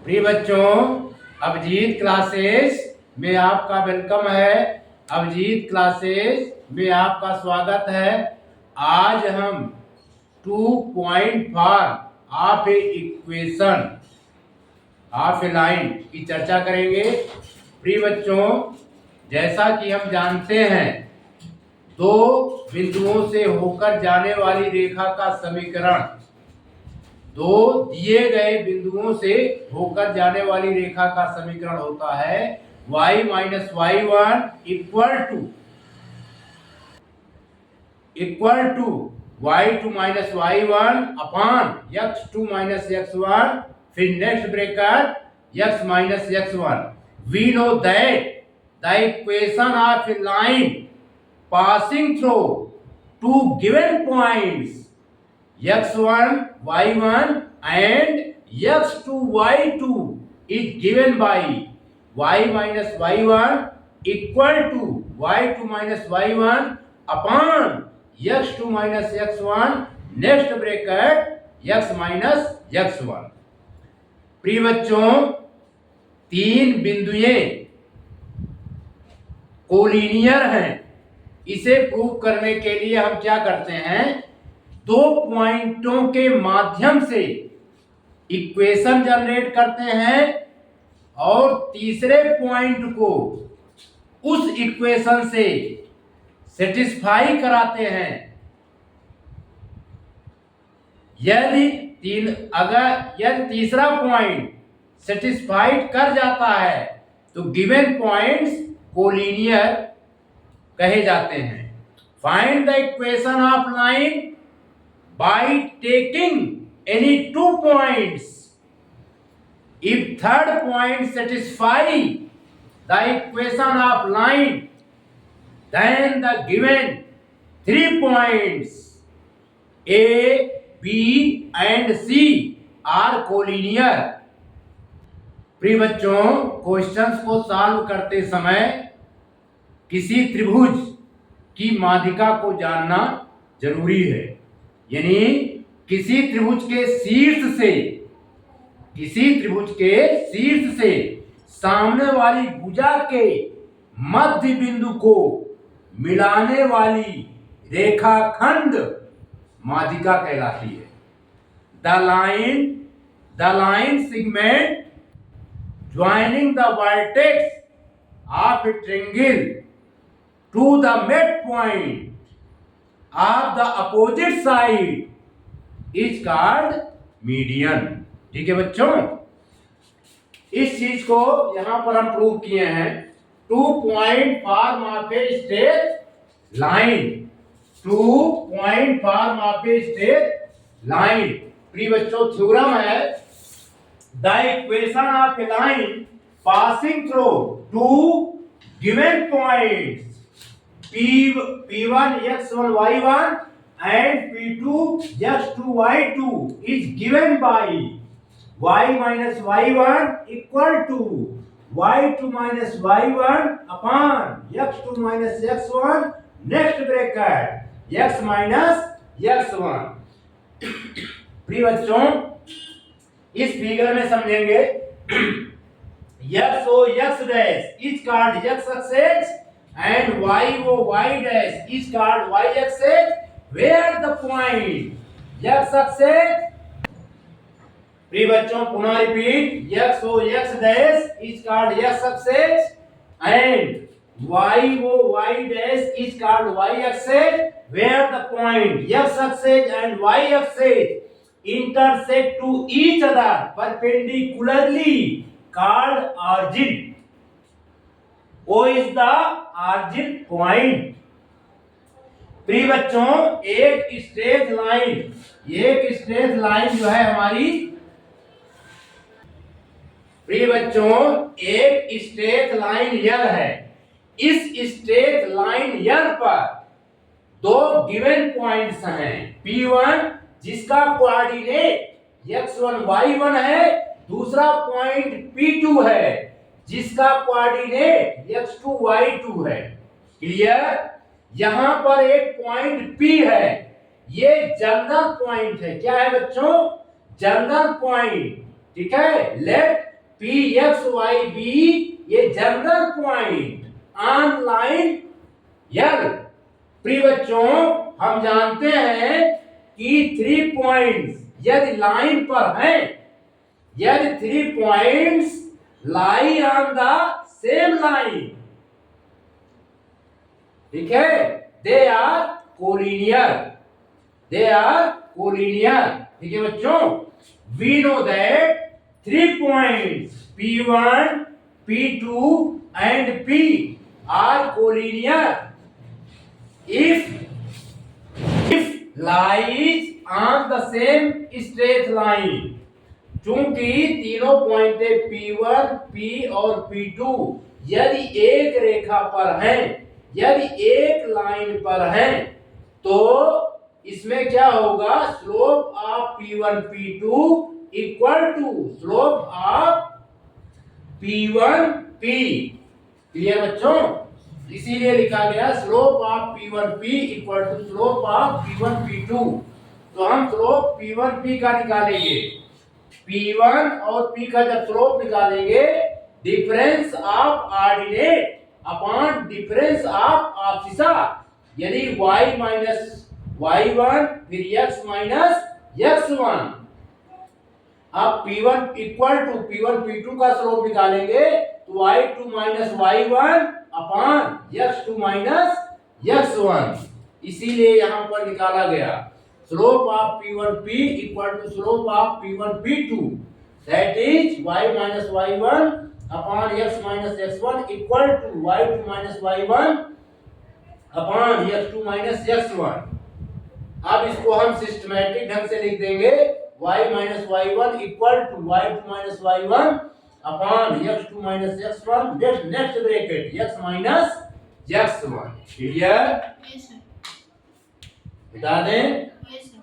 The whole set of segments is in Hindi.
प्रिय बच्चों, अभिजीत क्लासेस में आपका वेलकम है। अभिजीत क्लासेस में आपका स्वागत है। आज हम 2.4 of A equation of a line की चर्चा करेंगे। प्रिय बच्चों, जैसा कि हम जानते हैं, दो बिंदुओं से होकर जाने वाली रेखा का समीकरण, दो दिए गए बिंदुओं से होकर जाने वाली रेखा का समीकरण होता है y minus y1 equal to y2 minus y1 upon x2 minus x1, फिर next bracket x minus x1। We know that the equation of a line passing through two given points x1 y1 and x2 y2 is given by y minus y1 equal to y2 minus y1 upon x2 minus x1 next bracket x minus x1। प्रिय बच्चों, तीन बिंदुएं कोलिनियर हैं। इसे प्रूव करने के लिए हम क्या करते हैं, दो पॉइंटों के माध्यम से इक्वेशन जनरेट करते हैं और तीसरे पॉइंट को उस इक्वेशन से सेटिस्फाई कराते हैं। यदि तीसरा पॉइंट सेटिस्फाइड कर जाता है तो गिवन पॉइंट्स कोलिनियर कहे जाते हैं। Find the equation of line by taking any two points. If third point satisfy the equation of line, then the given three points A, B and C are collinear. प्रिय बच्चों, क्वेश्चंस को सॉल्व करते समय किसी त्रिभुज की माध्यिका को जानना जरूरी है। यानी किसी त्रिभुज के शीर्ष से सामने वाली भुजा के मध्य बिंदु को मिलाने वाली रेखाखंड माध्यिका कहलाती है। The line segment joining the vertex of a triangle to the mid point of the opposite side is called median. ठीक है बच्चों, इस चीज को यहां पर हम प्रूव किए हैं। 2 point form of a straight line, 2 point form of a straight line. प्रिय बच्चों, थ्योरम है the equation of a line passing through two given points P1 x1 y1 and P2 x2 y2 is given by y minus y1 equal to y2 minus y1 upon x2 minus x1 next bracket x minus x1। प्रिय बच्चों, इस फिगर में समझेंगे x o x dash is called x axis and y dash is called y axis, where the point x axis, प्रिय बच्चों पुनः repeat, x dash is called x axis and y dash is called y axis, where the point x axis and y axis intersect to each other perpendicularly called origin. O is the origin point। प्रिय बच्चों, एक स्ट्रेट लाइन जो है हमारी, प्रिय बच्चों एक स्ट्रेट लाइन यल है। इस स्ट्रेट लाइन यल पर दो गिवन पॉइंट्स हैं। P1 जिसका कोऑर्डिनेट x1 y1 है, दूसरा पॉइंट P2 है जिसका कोऑर्डिनेट x2 y2 है। क्लियर? यहां पर एक पॉइंट P है, ये जनरल पॉइंट है। क्या है बच्चों? General point. ठीक है, let P x y be ये general point on line L. प्रिय बच्चों, हम जानते हैं कि 3 पॉइंट्स यदि लाइन पर हैं, यदि 3 points lie on the same line, ठीक है, they are collinear, they are collinear. ठीक है बच्चों, we know that 3 points P1, P2 and P are collinear if lies on the same straight line। चूंकि तीनों पॉइंट P1, P और P2 यदि एक रेखा पर हैं, यदि एक लाइन पर हैं, तो इसमें क्या होगा, slope of P1 P2 equal to slope of P1 P। Clear बच्चों, इसीलिए लिखा गया slope of P1 P equal to slope of P1 P2। तो हम स्लोप P1 P का निकालेंगे, P1 और P का जब स्लोप निकालेंगे, difference of ordinate upon difference of abscissa, यानी y माइनस y1 फिर x माइनस x1। अब P1 equal to P1 P2 का स्लोप निकालेंगे तो y2 minus y1 upon x2 minus x1। इसीलिए यहां पर निकाला गया slope of P1 P equal to slope of P1 P2, that is y minus y1 upon x minus x1 equal to y2 minus y1 upon x2 minus x1। अब इसको हम सिस्टमैटिक ढंग से लिख देंगे y minus y1 equal to y2 minus y1 upon x2 minus x1, next bracket x minus x1। Clear? Yes sir. बता दें। Yes sir.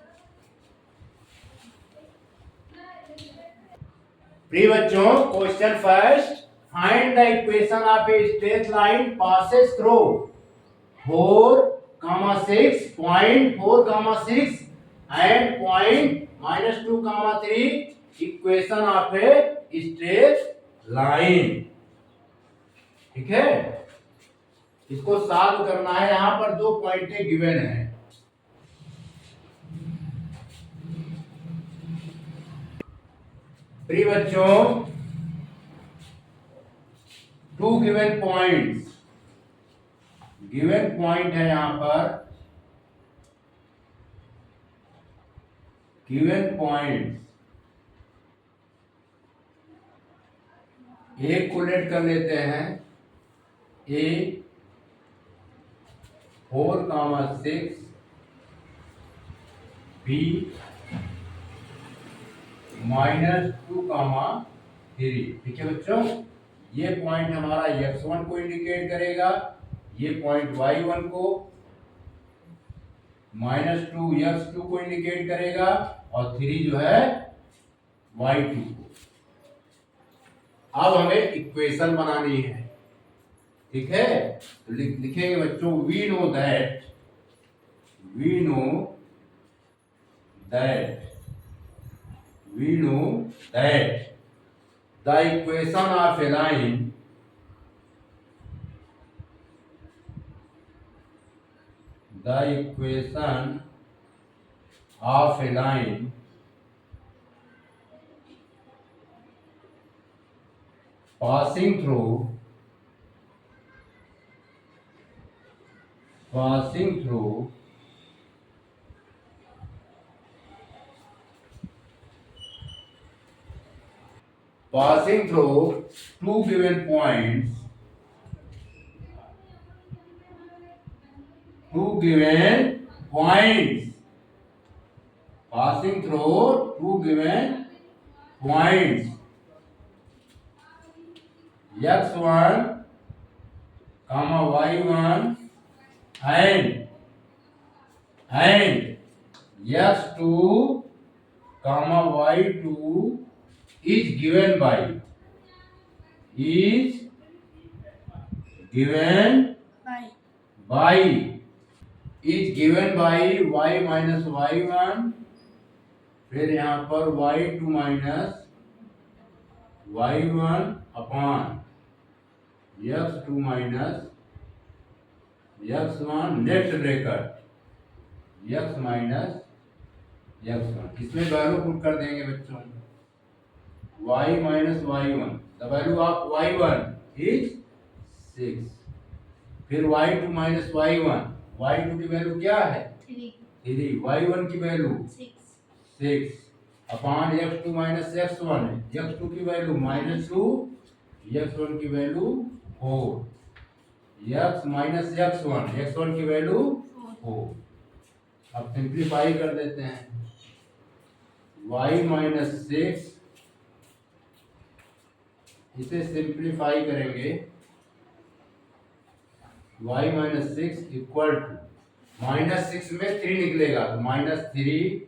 प्रिय बच्चों, question first, find the equation of a straight line passes through 4, 6, point 4, 6 and point -2, 3 equation of a straight line. ठीक है, इसको सॉल्व करना है। यहां पर 2 पॉइंटें गिवन है। प्रिय बच्चों, 2 गिवन पॉइंट्स, गिवन पॉइंट है यहां पर, गिवन पॉइंट। एक को लेट कर लेते हैं, ए 4, 6, बी -2, 3। ठीक है बच्चों, ये पॉइंट हमारा x1 को इंडिकेट करेगा, ये पॉइंट y1 को, -2 x2 को इंडिकेट करेगा और 3 जो है y2 को। अब हमें इक्वेशन बनानी है। ठीक है, तो लिखेंगे बच्चों, we know that the equation of a line passing through two given points, passing through 2 given points, x1, y1 and x2, y2 is given by y minus y1, फिर यहाँ पर y2 minus y1 upon x2 minus x1 next bracket x minus x1। इसमें वैल्यू पुट कर देंगे बच्चों, y minus y1, the value of y1 is 6। फिर y2 माइनस y1, y2 की वैल्यू क्या है 3, y1 की value 6 upon x2 minus x1, x2 की वैल्यू -2, x1 की वैल्यू 4, x माइनस x1 की वैल्यू 4। अब सिंप्लीफाई कर देते हैं, y माइनस 6, इसे सिंप्लीफाई करेंगे, y माइनस 6 इक्वल टू -6 में 3 निकलेगा तो -3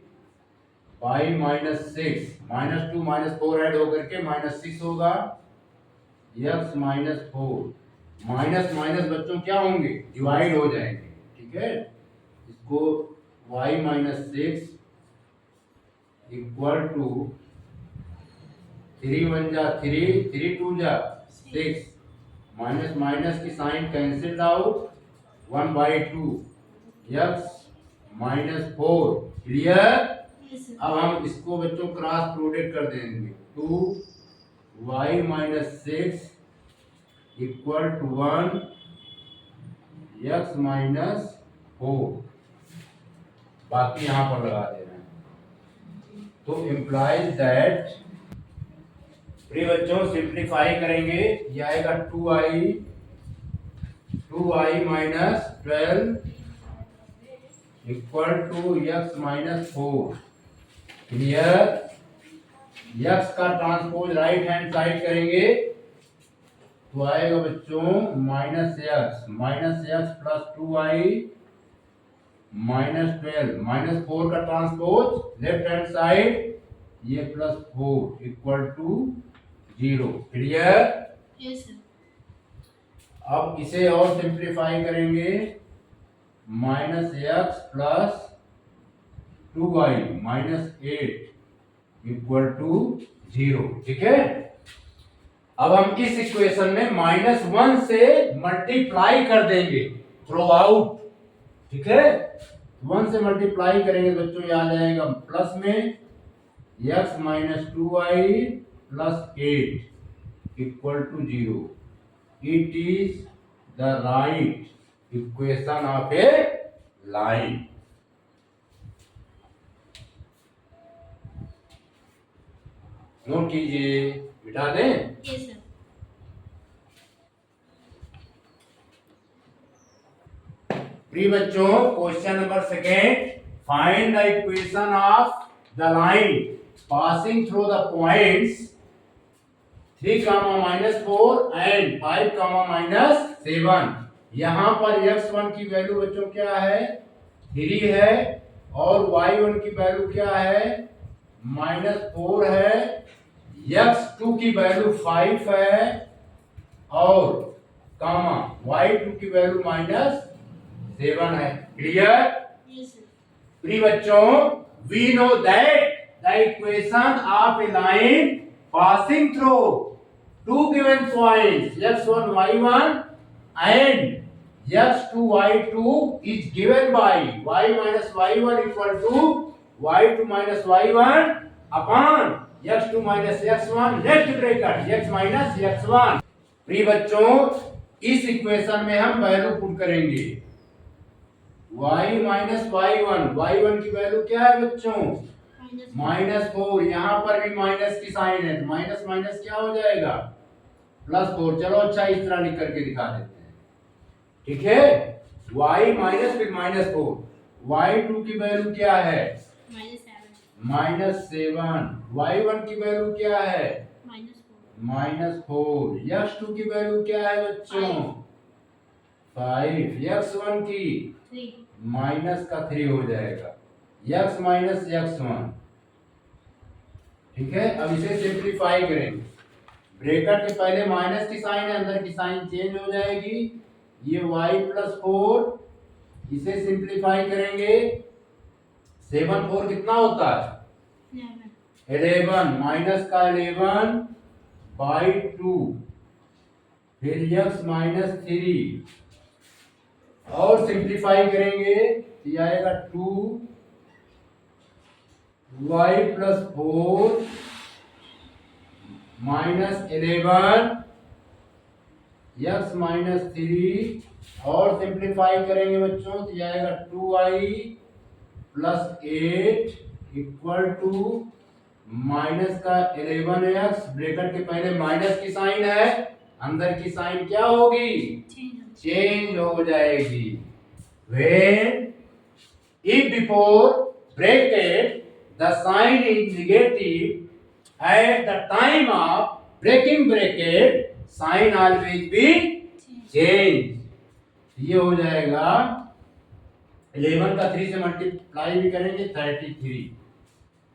y माइनस 6, -2 -4 ऐड होकर के -6 होगा, x माइनस 4। माइनस माइनस बच्चों क्या होंगे, डिवाइड हो जाएंगे, ठीक है। इसको y माइनस 6 इक्वल टू 3 1 जा 3, 3 2 जा 6, माइनस माइनस की sign cancel out, 1/2 x minus 4। Clear. अब हम इसको बच्चों क्रॉस प्रोडक्ट कर देंगे, 2y minus 6 equal to 1 x minus 4। बाकी यहां पर लगा दे रहे हैं, तो इम्प्लाइज दैट, प्रिय बच्चों सिंप्लीफाई करेंगे, ये आएगा 2y minus 12 equal to x minus 4। Clear. x का ट्रांसपोज राइट हैंड साइड करेंगे तो आएगा बच्चों -x प्लस 2y माइनस 12, -4 का ट्रांसपोज लेफ्ट हैंड साइड, ये +4 equal to 0। Clear. Yes sir. अब इसे और सिंप्लीफाई करेंगे, -x plus 2y minus 8 equal to 0। ठीक है। अब हम इस इक्वेशन में -1 से मल्टीप्लाई कर देंगे थ्रू आउट। ठीक है, 1 से मल्टीप्लाई करेंगे बच्चों, ये आ जाएगा प्लस में x minus 2y plus 8 equal to 0। It is the right equation of a line. Note कीजिए, मिटा दें। Yes sir. प्रिय बच्चों, question number second, find the equation of the line passing through the points 3, -4 and 5, -7। यहां पर x1 की वैल्यू बच्चों क्या है 3 है, और y1 की वैल्यू क्या है -4 है, x2 की वैल्यू 5 है, और कामा y2 की वैल्यू -7 है। क्लियर। Yes sir. प्रिय बच्चों, we know that the equation of a line passing through two given points x1 y1 and x2 y2 is given by y minus y1 equal to y2 minus y1 upon x2 minus x1 next bracket x minus x1। प्रिय बच्चों, इस इक्वेशन में हम वैल्यू पुट करेंगे, y माइनस y1 की वैल्यू क्या है बच्चों -4। यहां पर भी माइनस की साइन है तो माइनस माइनस क्या हो जाएगा +4। चलो अच्छा, इस तरह लिख करके दिखा देते हैं। ठीक है, y माइनस फिर -4, y2 की वैल्यू क्या है -7, y1 की वैल्यू क्या है -4, x2 की वैल्यू क्या है बच्चों 5, x1 की -3 हो जाएगा, x माइनस x1। ठीक है, अब इसे सिंप्लीफाई करेंगे, ब्रैकेट के पहले माइनस की साइन है, अंदर की साइन चेंज हो जाएगी, ये y प्लस 4, इसे सिंप्लीफाई करेंगे, 7 4 कितना होता है 11, माइनस का 11 बाई 2, फिर x माइनस 3 और सिंप्लीफाई करेंगे तो ये आएगा 2y plus 4 minus 11 x minus 3 और सिंप्लीफाई करेंगे बच्चों तो ये आएगा 2y plus 8 equal to minus का 11x, ब्रैकेट के पहले माइनस की साइन है, अंदर की साइन क्या होगी? चेंज हो जाएगी। When if before bracket the sign is negative at the time of breaking bracket sign always be change। ये हो जाएगा 11 का 3 से मल्टीप्लाई भी करेंगे 33।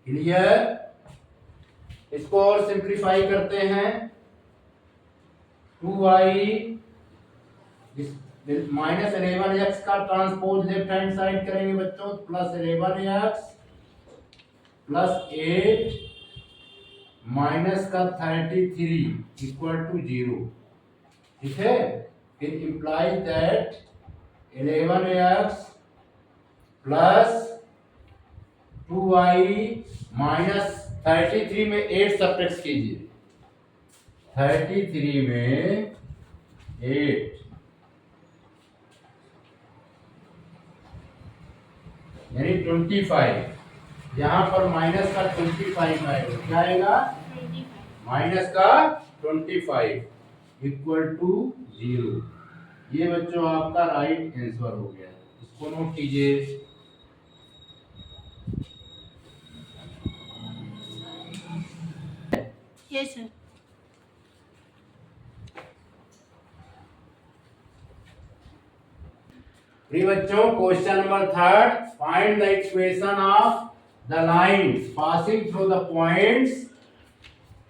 क्लियर? इसको और सिंप्लीफाई करते हैं 2y माइनस 11x का ट्रांसपोज लेफ्ट हैंड साइड करेंगे बच्चों प्लस 11x प्लस 8 माइनस का 33 इक्वल टू 0। ठीक है, फिर implies that 11x plus 2y minus 33 में 8 सब्ट्रैक्ट कीजिए, 33 में 8 यानी 25। यहाँ पर माइनस का 25 आएगा, क्या आएगा? माइनस का 25 इक्वल टू 0। ये बच्चों आपका राइट आंसर हो गया, इसको नोट कीजिए। Yes, sir. प्रिय बच्चों, question number 3, find the equation of the line passing through the points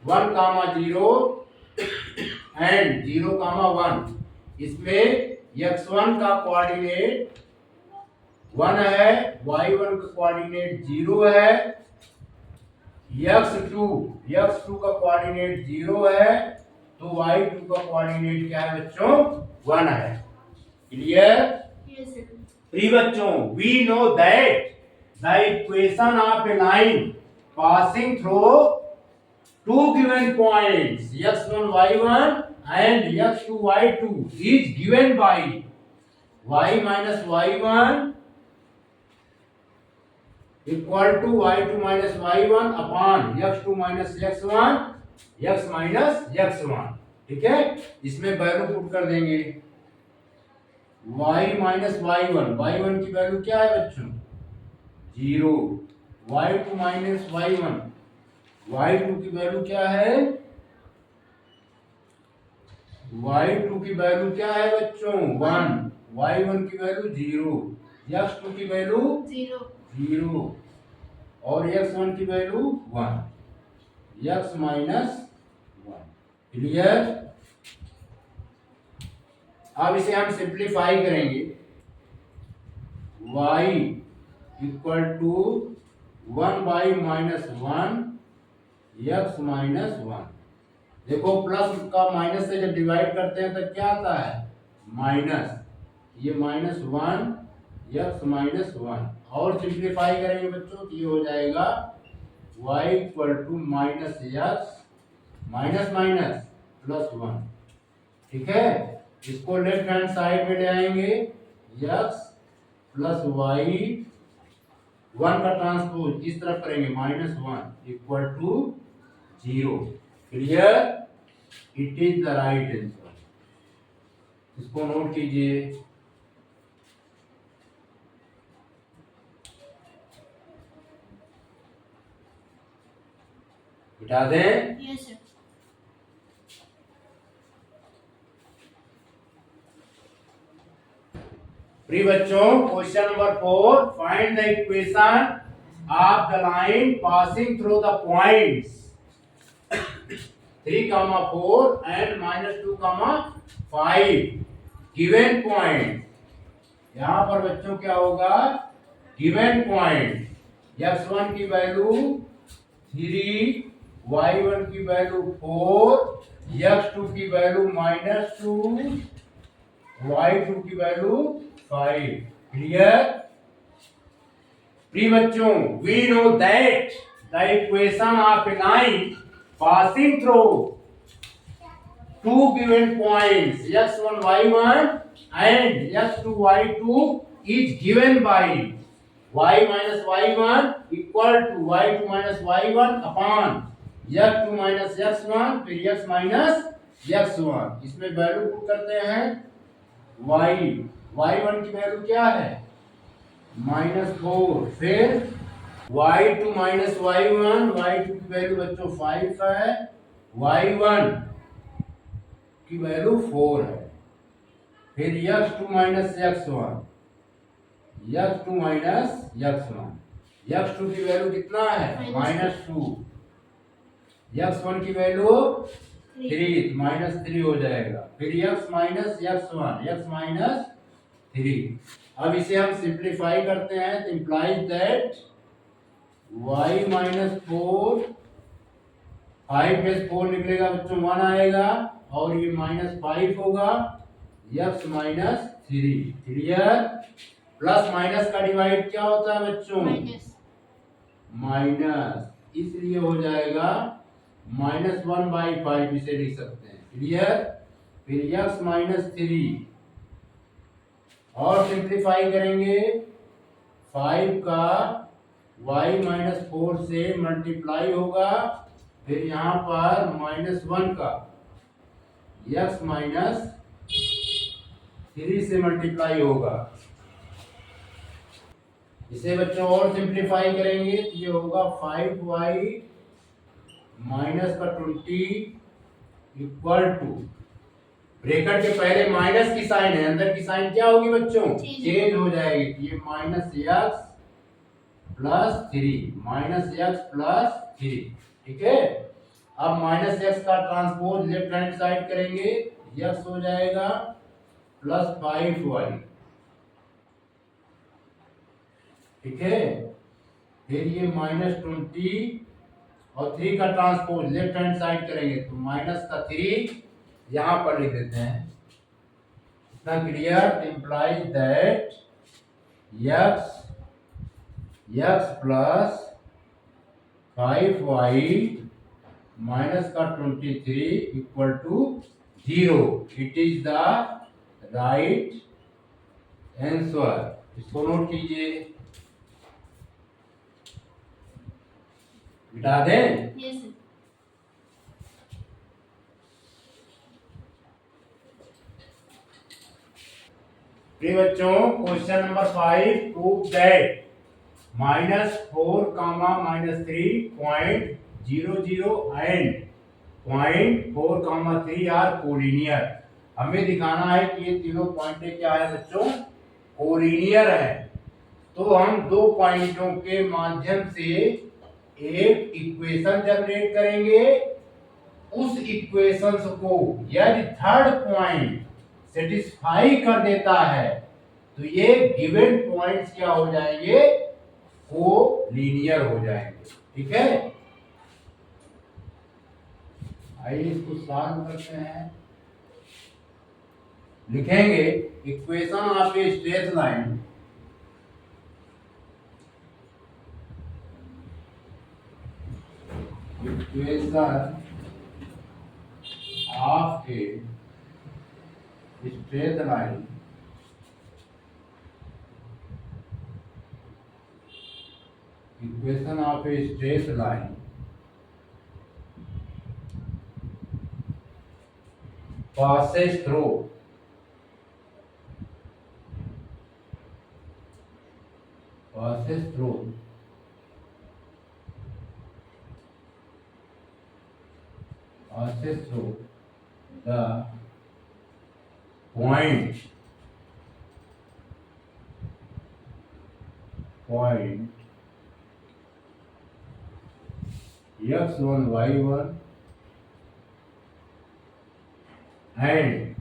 1, 0 and 0, 1। इसमें x1 का कोऑर्डिनेट 1 है, y1 का कोऑर्डिनेट 0 है, x2 का कोऑर्डिनेट 0 है, तो y2 का कोऑर्डिनेट क्या है बच्चों? 1 है। क्लियर? Yes, sir. प्रिय बच्चों, we know that the equation of a line passing through two given points x1 y1 and x2 y2 is given by y minus y1 equal to y2 minus y1 upon x2 minus x1 x minus x1। ठीक है, इसमें वैल्यू पुट कर देंगे y माइनस y1 की वैल्यू क्या है बच्चों? 0। y2 माइनस y2 की वैल्यू क्या है? y2 की वैल्यू क्या है बच्चों? 1। y1 की वैल्यू 0, x2 की वैल्यू 0 और x1 की वैल्यू 1, x माइनस 1। क्लियर? अब इसे हम सिंप्लीफाई करेंगे, y equal to 1 by minus 1 x minus 1। देखो प्लस का माइनस से जब डिवाइड करते हैं तो क्या आता है? माइनस, ये माइनस 1 x माइनस 1 और सिंप्लीफाई करेंगे बच्चों तो ये हो जाएगा y equal to minus x minus minus plus 1। ठीक है, इसको लेफ्ट हैंड साइड में ले आएंगे, x प्लस y 1 का ट्रांसपोज इस तरफ करेंगे minus 1 equal to 0। Clear? It is the right answer, इसको नोट कीजिए। बिठा दें। Yes, sir. प्रिय बच्चों, question number 4, find the equation of the line passing through the points 3, 4 and -2, 5 given point. यहां पर बच्चों क्या होगा? गिवन पॉइंट x1 की वैल्यू 3, y1 की वैल्यू 4, x2 की वैल्यू -2, y2 की वैल्यू 5। क्लियर? प्रिय बच्चों, we know that the equation of a line passing through two given points x1 y1 and x2 y2 is given by y minus y1 equal to y2 minus y1 upon x2 minus x1 फिर x minus x1। इसमें वैल्यू पुट करते हैं y1 की वैल्यू क्या है -4, फिर y2 minus y1, y2 की वैल्यू बच्चों 5 है, y1 की वैल्यू 4 है, फिर x2 minus x1, x2 minus x1, x2 की वैल्यू कितना है -2, x1 की वैल्यू 3 -3 हो जाएगा, फिर x minus x1, x minus 3। अब इसे हम सिंप्लीफाई करते हैं तो इंप्लाइज दैट y minus 4, 5 में 4 निकलेगा बच्चों 1 आएगा और ये -5 होगा, x minus 3। Clear? Plus minus का डिवाइड क्या होता है बच्चों माइनस, इसलिए हो जाएगा -1/5, इसे लिख सकते हैं। क्लियर? फिर x minus 3 और सिंप्लीफाई करेंगे 5 का y minus 4 से मल्टीप्लाई होगा, फिर यहाँ पर -1 का x minus 3 से मल्टीप्लाई होगा। इसे बच्चों और सिंप्लीफाई करेंगे तो ये होगा 5y -20 इक्वल टू, ब्रैकेट के पहले माइनस की साइन है, अंदर की साइन क्या होगी बच्चों चेंज हो जाएगी, तो ये -x +3 ठीक है। अब -x का ट्रांसपोज लेफ्ट हैंड साइड करेंगे, x हो जाएगा +5y, ठीक है। फिर ये -20 और 3 का ट्रांसपोज लेफ्ट हैंड साइड करेंगे तो -3 यहां पर लिख देते हैं। इतना clear? Implies that x plus 5y -23 equal to 0। It is the right answer. इसको नोट कीजिए, मिटा दें। Yes, sir. प्रिय बच्चों, question number 5, prove that -4, -3, 0.00 and 0.4, 3 are collinear. हमें दिखाना है कि ये तीनों पॉइंट क्या है बच्चों कोलिनियर है। तो हम दो पॉइंटों के माध्यम से एक इक्वेशन जनरेट करेंगे। उस इक्वेशंस को यदि थर्ड पॉइंट सेटिस्फाई कर देता है तो ये गिवन पॉइंट्स क्या हो जाएंगे कोलिनियर हो जाएंगे। ठीक है, आइए इसको सॉल्व करते हैं। लिखेंगे equation of a straight line equation of A straight line equation of a straight line passes through the point x1 y1 and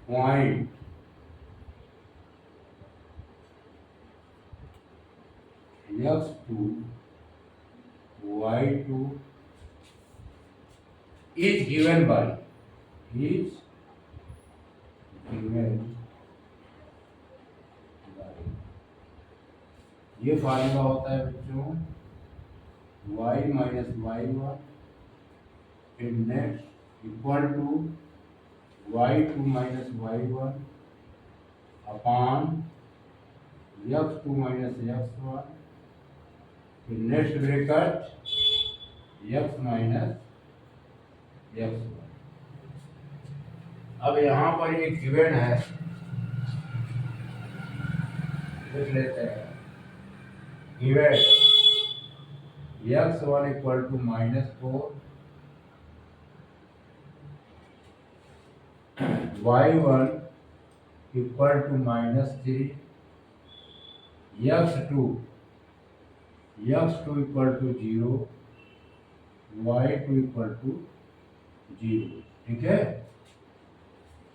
point x2 y2 is given by ये फार्मूला होता है बच्चों y माइनस y1 फिर next equal to y2 minus y1 upon x2 minus x1 फिर next bracket x minus x1। अब यहाँ पर एक गिवन है, देख लेते हैं। Given x1 equal to -4, y1 equal to -3, x2 equal to 0, y2 equal to 0। ठीक है,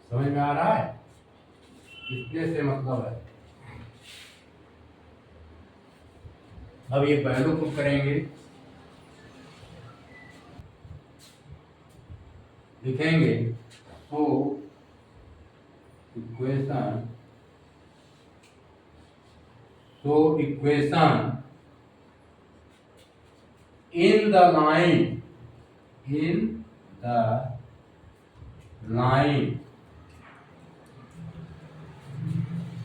समझ में आ रहा है? इतने से मतलब है। अब ये वैल्यू पुट करेंगे, लिखेंगे तो equation in the line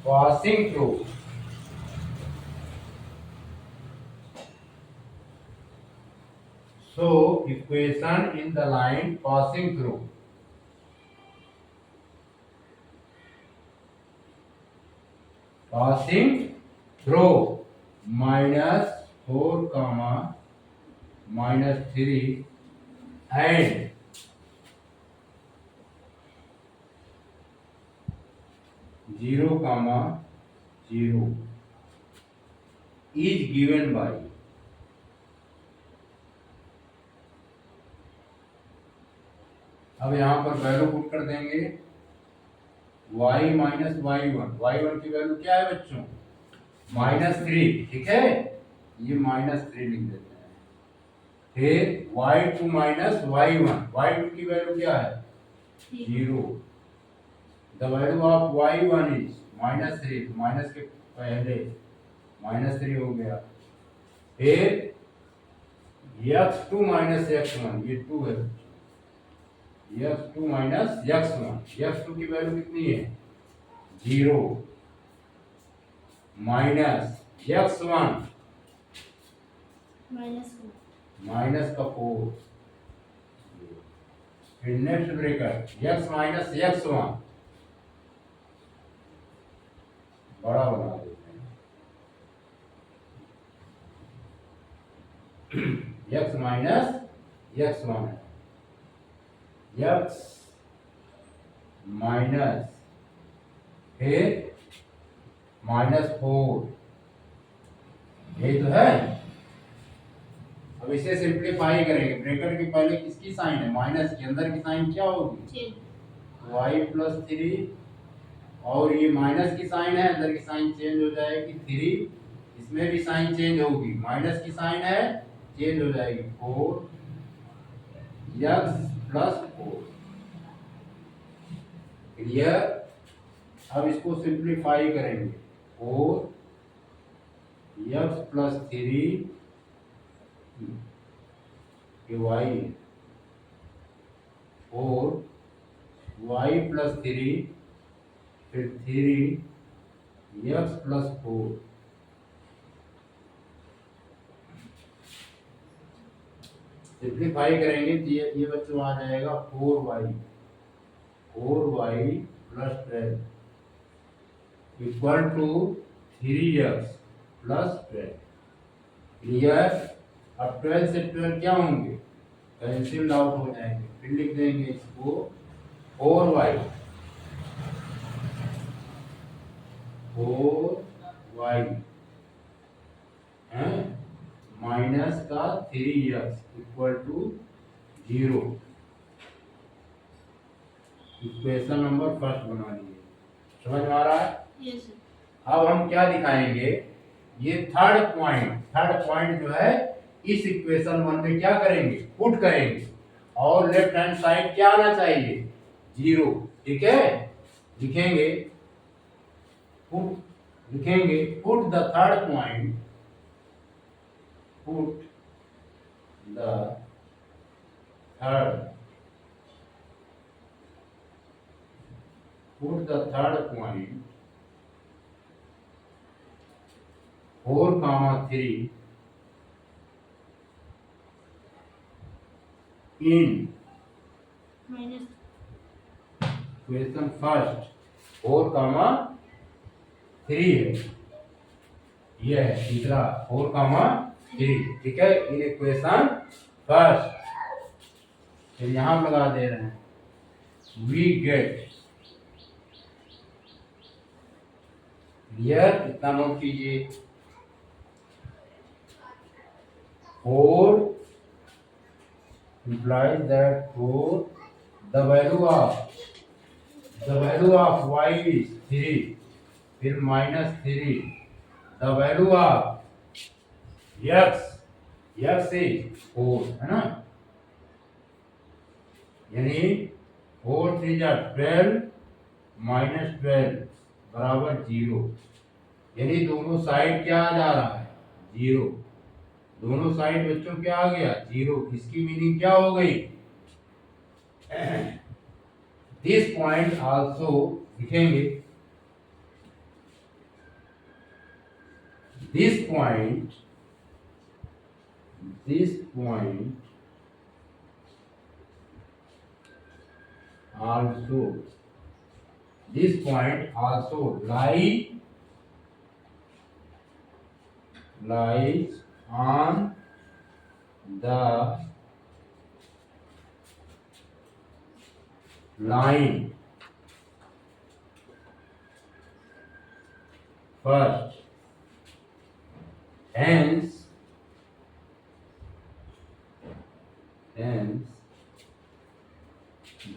passing through equation in the line passing through -4, -3 and 0, 0 is given by अब यहाँ पर वैल्यू पुट कर देंगे y माइनस y1 की वैल्यू क्या है बच्चों? -3। ठीक है, ये -3 लिख देते हैं। फिर y2 माइनस y1 की वैल्यू क्या है? 0। The value of y1 is -3, तो माइनस के पहले -3 हो गया। फिर x2 माइनस x1, ये 2 है, x2 माइनस x1 की वैल्यू कितनी है? 0 माइनस x1 माइनस का 4, फिर next bracket x minus x1 बड़ा बना देते हैं। x माइनस x1 है, x माइनस फिर -4, यही तो है। अब इसे सिंप्लीफाई करेंगे। ब्रैकेट के पहले किसकी साइन है? माइनस की। अंदर की साइन क्या होगी? y+3, और ये माइनस की साइन है, अंदर की साइन चेंज हो जाएगी 3, इसमें भी साइन चेंज होगी, माइनस की साइन है चेंज हो जाएगी 4x+4। क्लियर? अब इसको सिंप्लीफाई करेंगे। 4x+3 ये y है, 4y+3 फिर 3x+4। सिंप्लीफाई करेंगे तो ये बच्चों आ जाएगा 4y + 12 equal to 3x+12। Clear? अब 12 से 12 क्या होंगे? कैंसिल आउट हो जाएंगे। फिर लिख देंगे इसको 4y है माइनस का 3x equal to 0। Equation number first बना लिए। समझ में आ रहा है? Yes sir. अब हम क्या दिखाएंगे? ये थर्ड पॉइंट जो है इस इक्वेशन 1 में क्या करेंगे, पुट करेंगे, और लेफ्ट हैंड साइड क्या आना चाहिए, 0। ठीक है, लिखेंगे put the third point, put the third point 4, 3 in minus question first 4, 3 है, ये है तीसरा 4, 3। ठीक है, इन इक्वेशन फर्स्ट, फिर यहां लगा दे रहे हैं, वी गेट, क्लियर, इतना नोट कीजिए। 4 implies that 4 the value of y is 3, फिर -3, the value of x is 4, है ना, यानी 4 3 जा 12 -12 बराबर 0, यानी दोनों साइड क्या आ जा रहा है, 0। दोनों साइड बच्चों क्या आ गया, 0। इसकी मीनिंग क्या हो गई, दिस पॉइंट आल्सो, लिखेंगे this point also lies on the line first, hence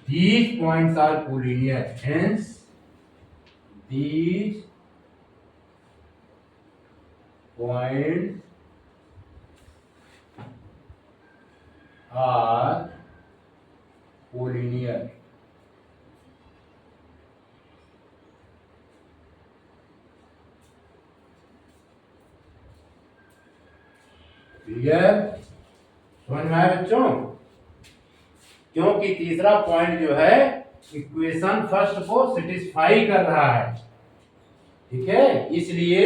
these points are collinear, hence these points are collinear। Clear, समझ में आया बच्चों, क्योंकि तीसरा पॉइंट जो है इक्वेशन फर्स्ट को सेटिस्फाई कर रहा है। ठीक है, इसलिए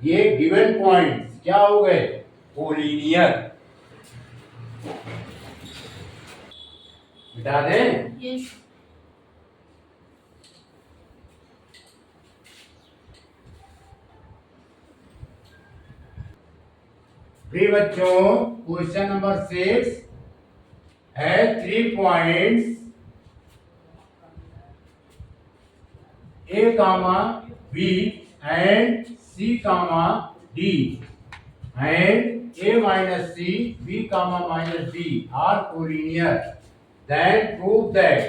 ये गिवन पॉइंट्स क्या हो गए, कोलिनियर। मिटा दें, yes प्रिय बच्चों, क्वेश्चन नंबर 6 है 3 points A, B and C, D and A minus C, B, minus D are collinear, then prove that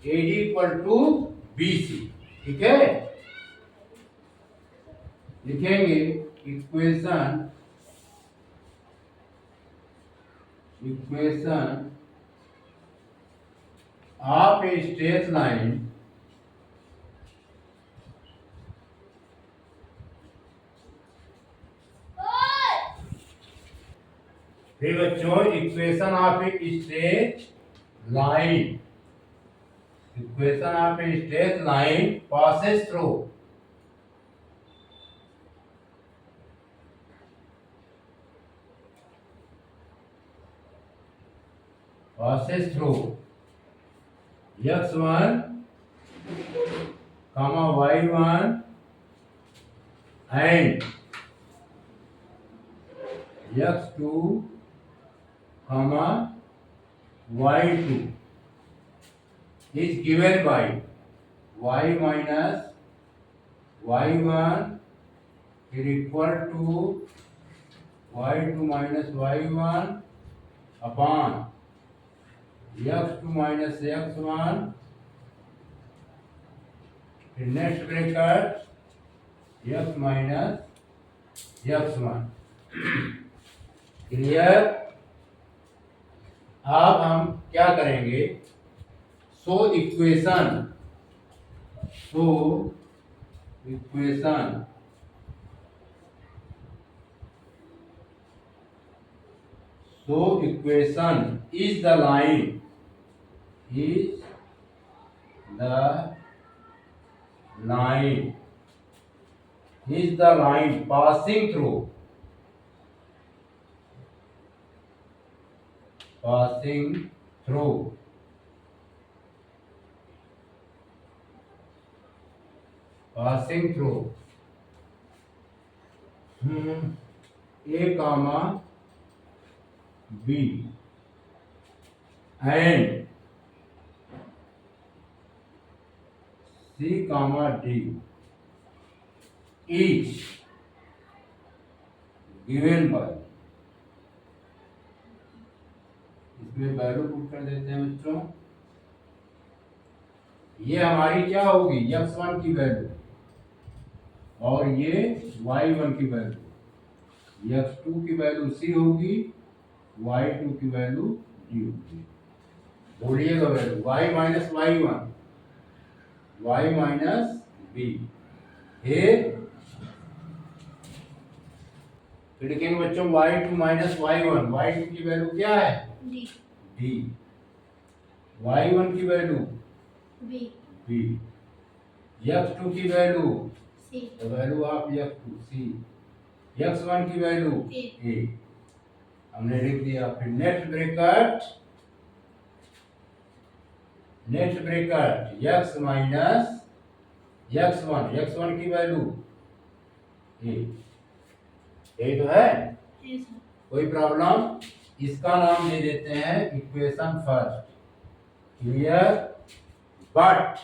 AD equal to BC। ठीक है, लिखेंगे equation of a straight line फिर बच्चों equation of a straight line passes through x1, y1 and x2, y2 is given by y minus y1 is equal to y2 minus y1 upon x2 minus x1, next bracket x minus x1। Clear. अब हम क्या करेंगे, so equation is the line passing through A comma B and C comma D each given by, इसमें वैल्यू पुट कर देते हैं बच्चों। ये हमारी क्या होगी, x1 की वैल्यू, और ये y1 की वैल्यू, x2 की वैल्यू c होगी, y2 की वैल्यू d होगी। बोलिएगा value y minus y1, y minus b है। फिर लिखेंगे बच्चों y2 माइनस y1, y2 की वैल्यू क्या है, d, y1 की वैल्यू b, x2 की वैल्यू, तो value of x2 c, x1 की वैल्यू a, हमने लिख दिया। फिर next bracket x minus x1 की वैल्यू a, यही तो है, कोई प्रॉब्लम। इसका नाम दे देते हैं इक्वेशन फर्स्ट, क्लियर। बट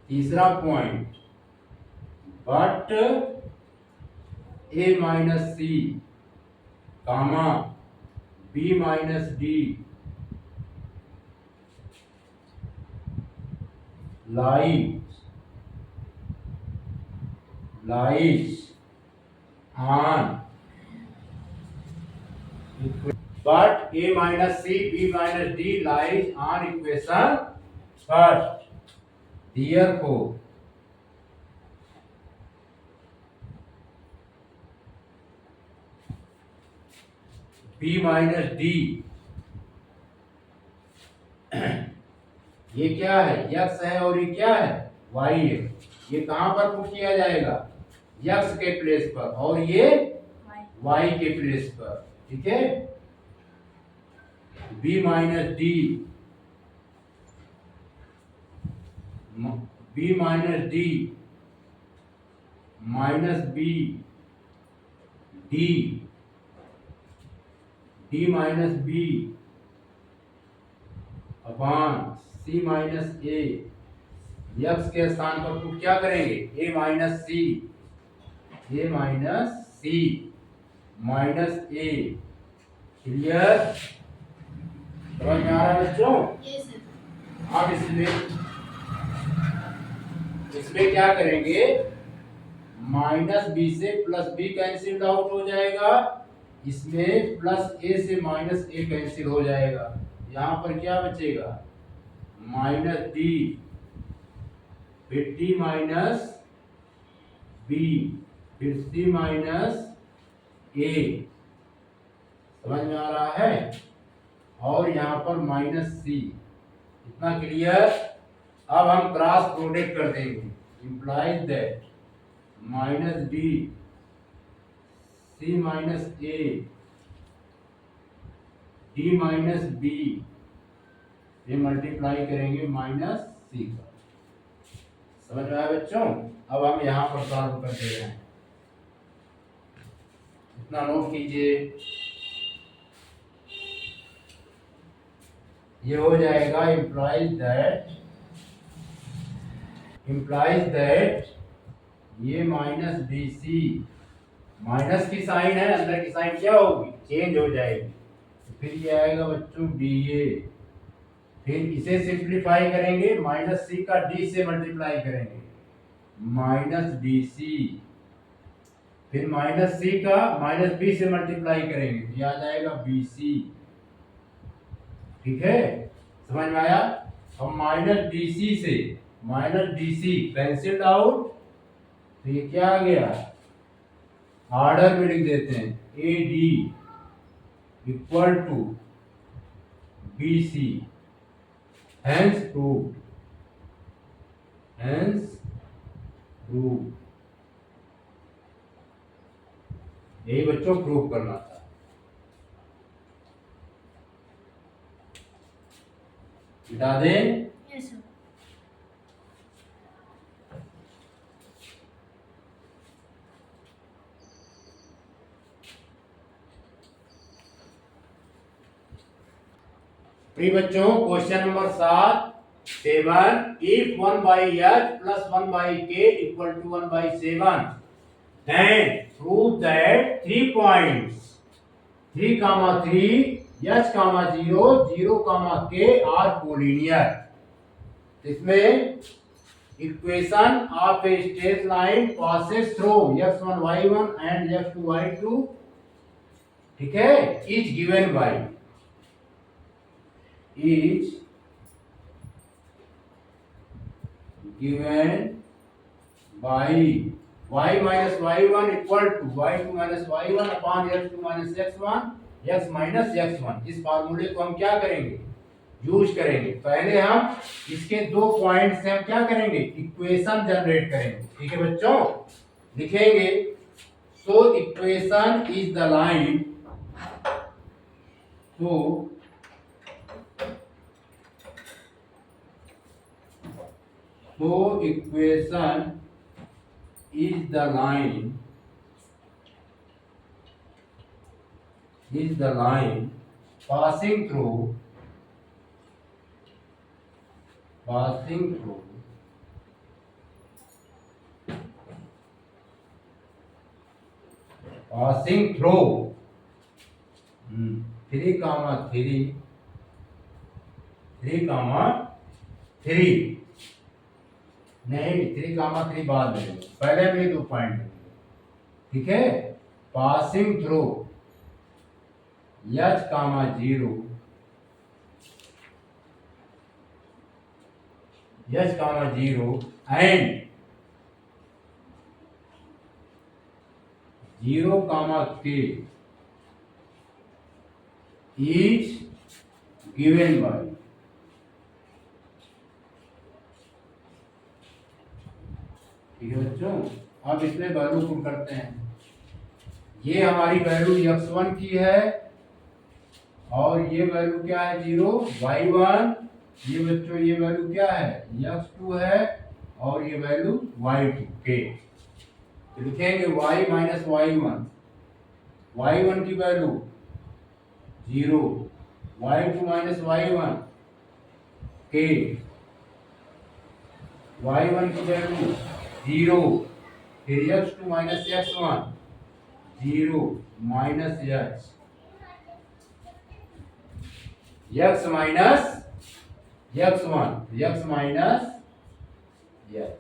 तीसरा point, but a minus C comma b minus D lies on, but a minus c b minus d lies on equation first, therefore b minus d, ये क्या है, x है और ये क्या है, y है। ये कहां पर पुट किया जाएगा, x के प्लेस पर, और ये y के प्लेस पर, ठीक है। b minus D, minus B D minus B upon c minus A, x के स्थान पर पुट क्या करेंगे, a minus c minus a, clear, समझ में आ रहा है बच्चों। अब इसमें क्या करेंगे, माइनस बी से प्लस बी कैंसिल आउट हो जाएगा, इसमें प्लस ए से माइनस ए कैंसिल हो जाएगा, यहाँ पर क्या बचेगा, माइनस डी, फिर डी माइनस बी, फिर सी माइनस ए, समझ में आ रहा है, और यहाँ पर माइनस सी, इतना क्लियर। अब हम क्रॉस प्रोडक्ट कर देंगे, implies that minus D C minus A D minus B, ये मल्टीप्लाई करेंगे माइनस सी का, समझ में आया बच्चों। अब हम यहाँ पर सॉल्व कर दे रहे हैं, इतना नोट कीजिए, ये हो जाएगा implies that ये माइनस बी सी, माइनस की साइन है, अंदर की साइन क्या होगी, चेंज हो जाएगी, तो फिर ये आएगा बच्चों डी ए, फिर इसे सिंप्लीफाई करेंगे, माइनस सी का डी से मल्टीप्लाई करेंगे, माइनस डी सी फिर माइनस सी का माइनस बी से मल्टीप्लाई करेंगे तो ये आ जाएगा बी सी। ठीक है, समझ में आया। हम माइनस डी सी से minus D C cancelled out, तो ये क्या आ गया, ऑर्डर में लिख देते हैं A D equal to B C, hence proved, hence proved. यही बच्चों प्रूव करना था। मिटा दें। Yes, sir. प्रिय बच्चों, question number 7 if 1 by h plus 1 by k equal to 1 by 7, then prove that 3 points 3 comma 3 h comma 0 0 comma k are collinear। इसमें equation of a straight line passes through x1 y1 and x2 y2, ठीक है, is given by is given by y minus y1 equal to y2 minus y1 upon x2 minus x1 x minus x1। इस फार्मूले को हम क्या करेंगे, यूज करेंगे। पहले हम इसके दो पॉइंट से हम क्या करेंगे, इक्वेशन जनरेट करेंगे। ठीक है बच्चों, लिखेंगे so equation is the line, so equation is the line passing through three comma three नहीं, 3 कामा 3 बाद में लेंगे, पहले में 2 पॉइंट लेंगे। ठीक है, passing through h comma 0 h comma 0 and 0 comma k is given by, ठीक है बच्चों। अब इसमें वैल्यू पुट करते हैं। ये हमारी वैल्यू x1 की है और ये वैल्यू क्या है 0 y1, ये बच्चों ये वैल्यू क्या है x2 है और ये वैल्यू y2 k। तो लिखेंगे y माइनस y1, y1 की value 0, y2 minus y1 k, y1 की वैल्यू 0, फिर x2 minus x1 0 minus x minus x1 x माइनस x।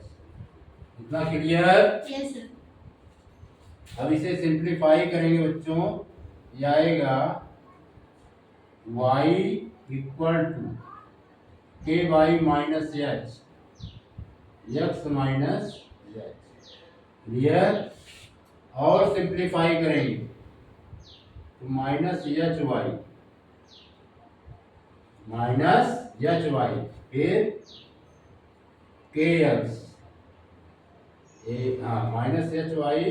इतना क्लियर। Yes, sir. अब इसे सिंप्लीफाई करेंगे बच्चों, ये आएगा y equal to k y minus x माइनस x। क्लियर। और सिंप्लीफाई करेंगे तो माइनस एच वाई फिर k x minus h y.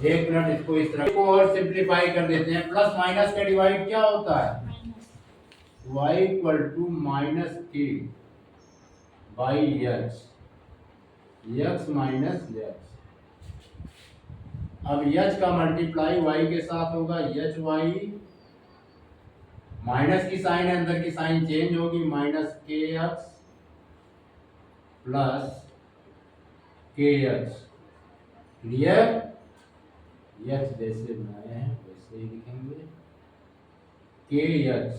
एक मिनट, इसको इस तरह को और सिंप्लीफाई कर देते हैं। प्लस माइनस का डिवाइड क्या होता है, Minus. y equal to minus k by x माइनस x। अब h का मल्टीप्लाई y के साथ होगा, एच वाई माइनस की साइन है, अंदर की साइन चेंज होगी, minus k x plus k x. Clear. H जैसे बनाए हैं वैसे ही लिखेंगे, के एक्स।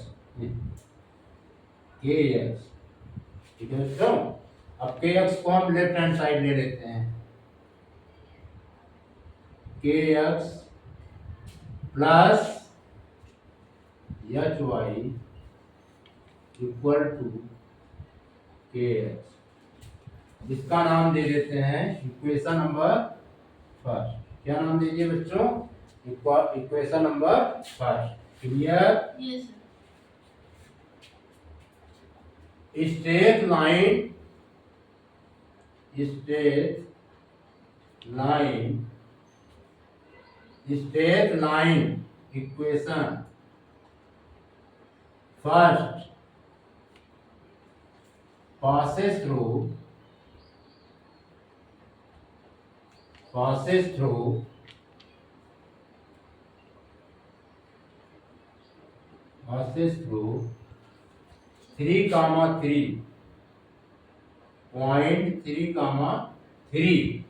ठीक है बच्चों। अब के एक्स को हम लेफ्ट हैंड साइड ले लेते हैं, kx plus hy equal to kx। इसका नाम दे देते हैं इक्वेशन नंबर फर्स्ट। क्या नाम दीजिए बच्चों? Equation number first. Clear? Yes, sir. Straight line straight line equation first passes through passes through 3 comma 3 point 3 comma 3.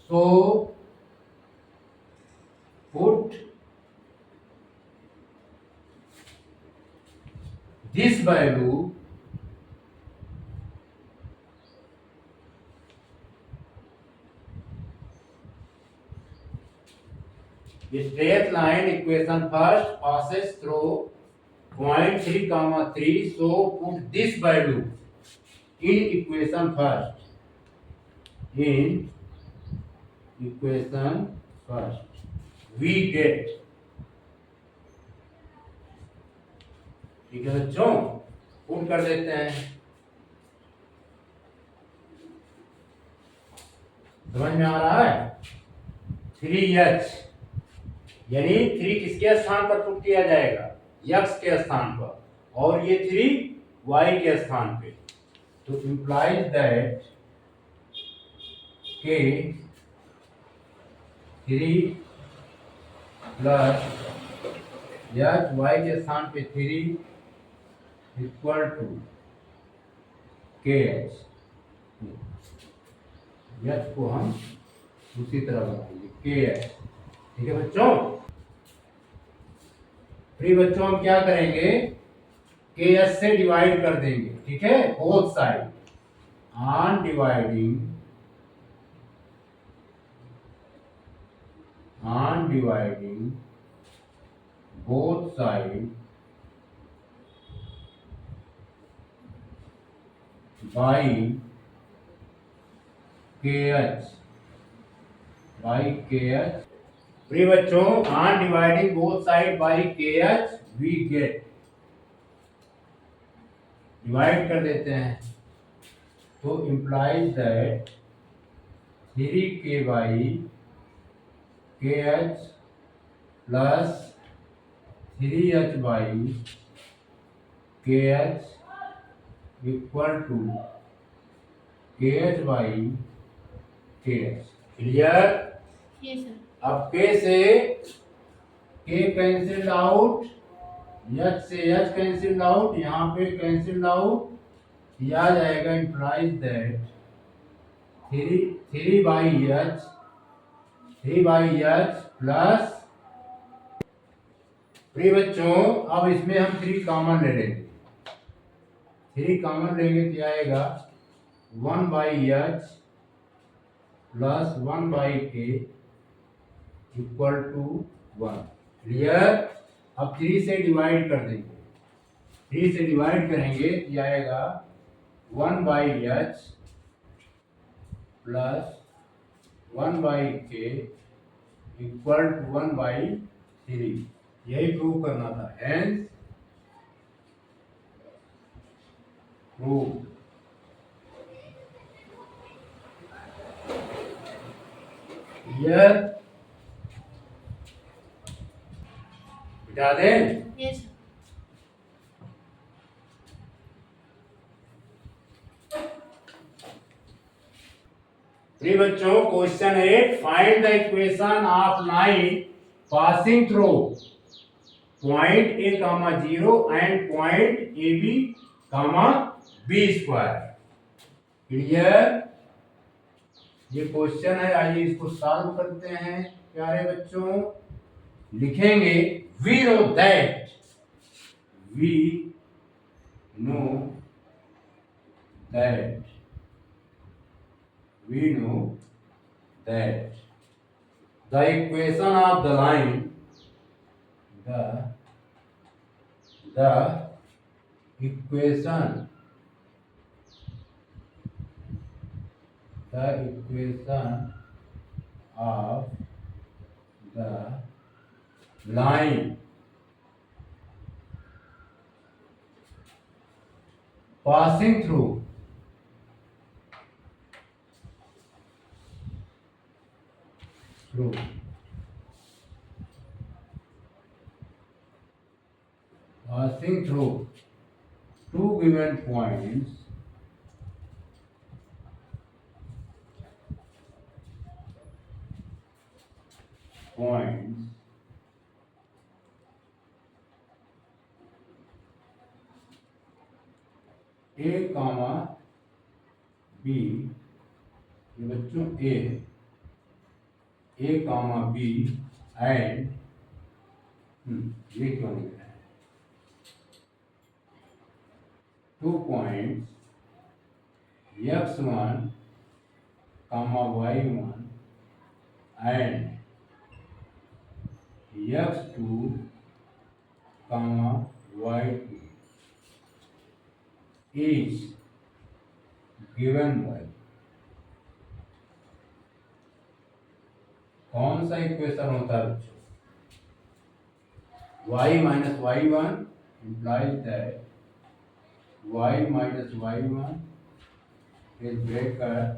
So put this value straight line equation first passes through point 3 comma 3. So put this value in equation first. In equation first, we get, ठीक है बच्चों, पुट कर देते हैं। समझ में आ रहा है? 3h यानी 3 किसके स्थान पर पुट किया जाएगा? x के स्थान पर, और ये 3 y के स्थान पे। तो implies that k 3 plus h y के स्थान पे 3 इक्वल टू kh। h को हम उसी तरह बनाएंगे kh। ठीक है बच्चों? फिर बच्चों हम क्या करेंगे? kh से डिवाइड कर देंगे। ठीक है, both side. On dividing both sides by kh प्रिय बच्चों, on dividing both side by kh we get, divide कर देते हैं तो implies that 3k by kh plus 3h by kh equal to kh by kh। Clear? Yes, sir. अब k से k कैंसिल आउट, h से h कैंसिल आउट, यहाँ पे कैंसिल आउट, ये आ जाएगा। Implies that 3 by h plus, प्रिय बच्चों अब इसमें हम 3 कॉमन ले लेंगे। 3 कॉमन लेंगे तो आएगा 1 by h plus 1 by k equal to 1। Clear? अब 3 से डिवाइड कर देंगे। 3 से डिवाइड करेंगे तो आएगा 1 by h plus 1 by k equal to 1 by 3। यही प्रूव करना था। Hence prove. क्लियर? बिठा दें? Yes, sir. प्रिय बच्चों, question 8, find the equation of line passing through point a, 0 and point ab, b square. Clear? ये क्वेश्चन है, आइए इसको सॉल्व करते हैं। प्यारे बच्चों, लिखेंगे we know that the equation of the line, the equation, of the line passing through two given points A comma B, ये बच्चों A comma B and ये क्यों लिख रहे हैं, 2 points x1 comma y1 and x2 comma y2 is given by, कौन सा इक्वेशन होता है बच्चों, y minus y1 implies that y minus y1 is bracket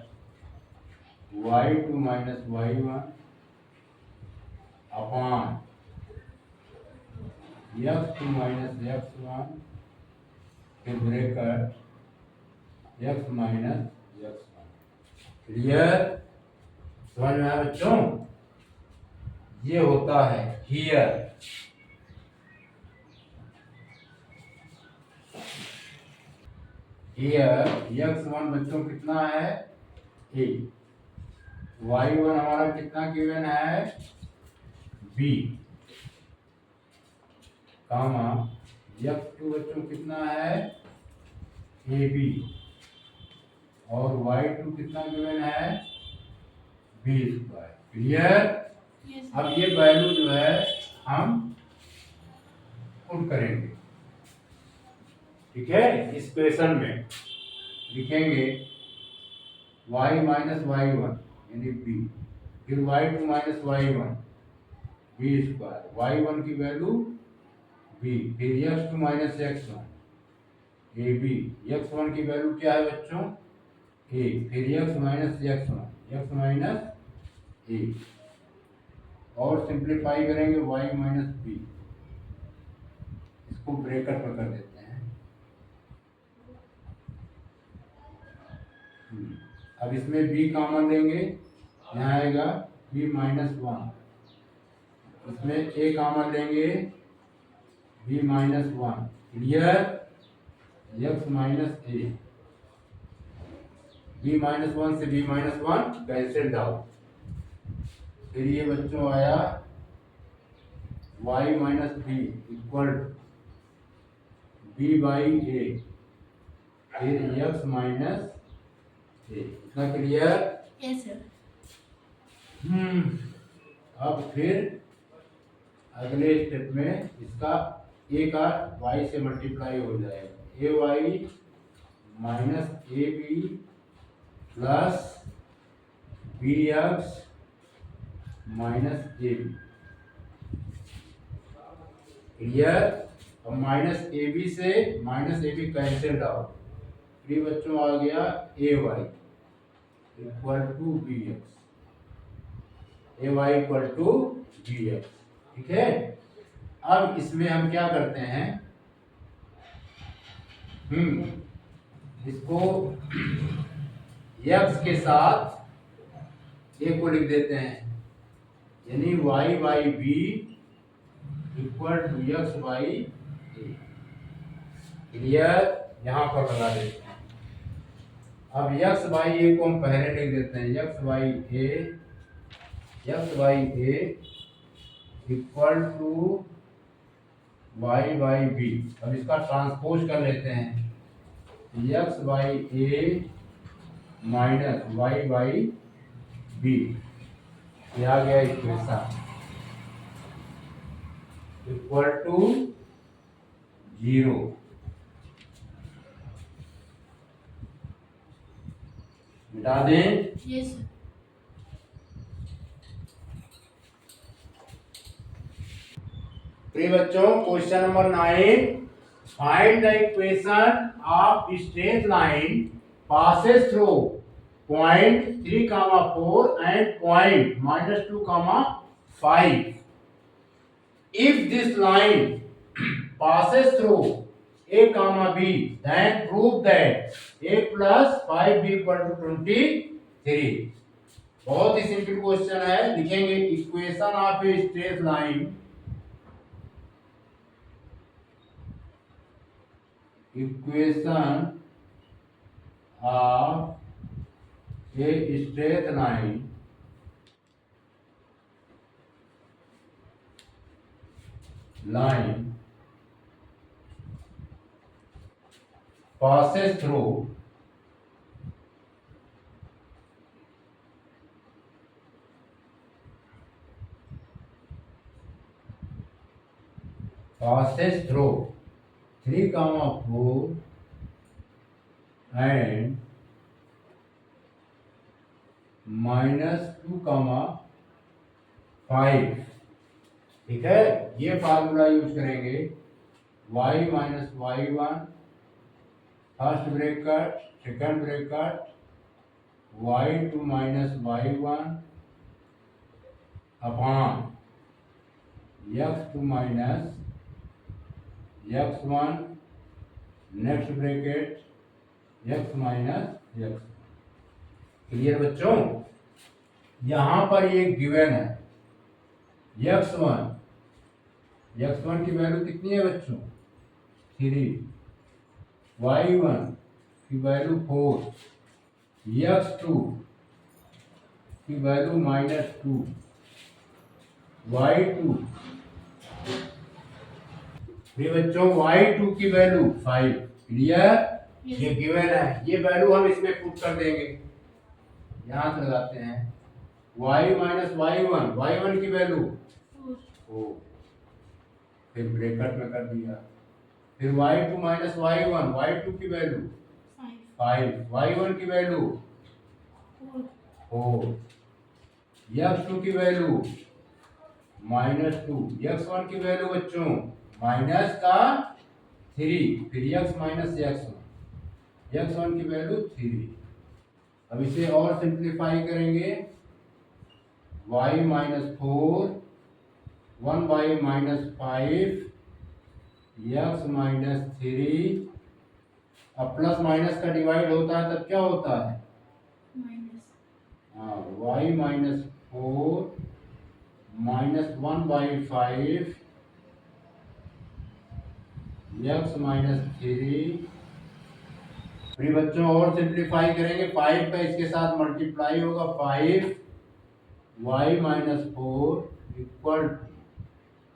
y2 minus y1 upon x2 minus x1 is bracket x minus x1। Clear, समझ में आया बच्चों? ये होता है हियर, x1 बच्चों कितना है a, y1 हमारा कितना गिवन है b, कामा x2 बच्चों कितना है ab और y2 कितना गिवन है b स्क्वायर। Clear, Yes. अब ये वैल्यू जो है हम पुट करेंगे, ठीक है, इस क्वेश्चन में लिखेंगे y माइनस y1 यानी b, फिर y2 minus y1 b square, y1 की वैल्यू b, फिर x2 minus x1 ab, x1 की वैल्यू क्या है बच्चों a, फिर x minus x1 x minus a और सिंप्लीफाई करेंगे y माइनस b, इसको ब्रैकेट में कर देते हैं। अब इसमें b कॉमन लेंगे, यहाँ आएगा b माइनस 1, इसमें a कॉमन लेंगे b minus 1। Clear, x minus a, b minus 1 से b माइनस 1 कैंसिल आउट, फिर ये बच्चों आया y minus B equal b by A, फिर x माइनस ए। इतना क्लियर? Yes, sir. अब फिर अगले स्टेप में इसका a का y से मल्टीप्लाई हो जाएगा, ए Y minus A B plus B X minus A B. Clear, अब माइनस ए बी से minus A B cancel out, फिर बच्चों आ गया A Y equal to B X, A Y equal to B X. ठीक है, अब इसमें हम क्या करते हैं, इसको x के साथ a को लिख देते हैं, यानी y by b equal to x by a. Clear, यहाँ पर लगा देते हैं। अब एक्स बाई ए को हम पहले लिख देते हैं, x by a equal to y by b. अब इसका ट्रांसपोज कर लेते हैं, x by a minus y by b ये आ गया इक्वेशन इक्वल टू 0। मिटा दें। Yes, sir. प्रिय बच्चों, question number 9, find the equation of straight line passes through point 3, 4 and point -2, 5. If this line passes through A, B, then prove that A plus 5B equal to 23. बहुत ही सिंपल क्वेश्चन है। लिखेंगे equation of a straight line, equation of a straight line passes through passes through 3, 4 and -2, 5। ठीक है, ये फार्मूला यूज करेंगे। y minus y1 first bracket, second bracket, y2 minus y1 upon x2 minus x1, next bracket x माइनस x। क्लियर बच्चों? यहां पर ये गिवन है x1 की वैल्यू कितनी है बच्चों? 3, y1 की वैल्यू 4, x2 की वैल्यू -2, y2 ये बच्चों y2 की वैल्यू 5। क्लियर? ये गिवन है, ये वैल्यू हम इसमें पुट कर देंगे। यहां से लगाते हैं y माइनस y1 की वैल्यू 4, फिर ब्रैकेट में कर दिया। फिर y2 माइनस y2 की वैल्यू 5, y1 की वैल्यू 4, x2 की वैल्यू -2, x1 की वैल्यू बच्चों माइनस का 3, फिर x माइनस x1 की वैल्यू 3। अब इसे और सिंप्लीफाई करेंगे, y minus 4, 1y minus 5, x minus 3। अब प्लस माइनस का डिवाइड होता है तब क्या होता है? हाँ, y minus 4 minus 1/5 x minus 3। फिर बच्चों और सिंप्लीफाई करेंगे, 5 का इसके साथ मल्टीप्लाई होगा, 5 y minus 4 equal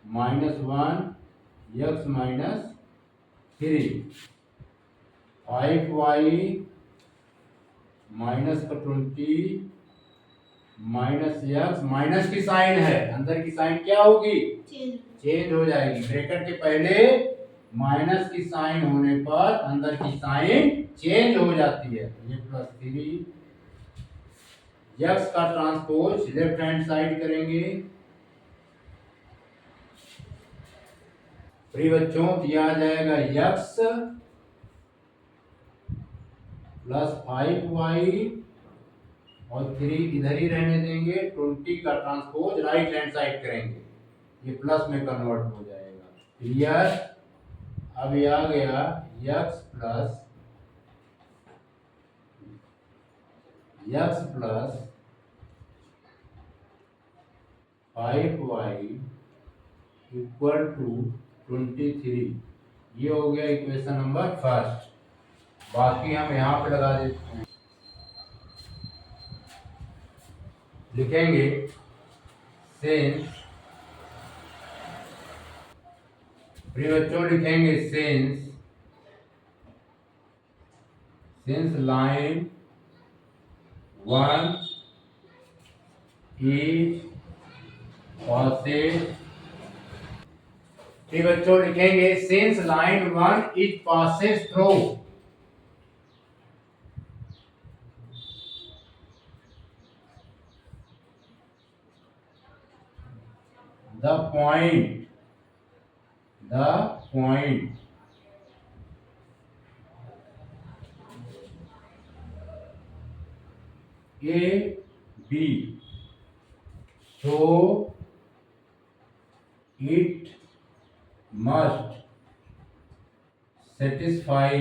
-1 x minus 3, 5y minus का 20 माइनस x, माइनस की साइन है, अंदर की साइन क्या होगी? चेंज हो जाएगी। ब्रैकेट के पहले माइनस की साइन होने पर अंदर की साइन चेंज हो जाती है। ये +3 x का ट्रांसपोज लेफ्ट हैंड साइड करेंगे। प्रिय बच्चों, दिया जाएगा x प्लस 5y और 3 इधर ही रहने देंगे। 20 का ट्रांसपोज राइट हैंड साइड करेंगे, ये प्लस में कन्वर्ट हो जाएगा। क्लियर? अब ये आ गया x plus 5y equal to 23। ये हो गया इक्वेशन नंबर फर्स्ट। बाकी हम यहाँ पे लगा देते हैं, लिखेंगे सिंस, प्रिय बच्चों लिखेंगे सिंस लाइन 1 इज passes। ठीक बच्चों लिखेंगे since line 1 is passes through the point A B, so it must satisfy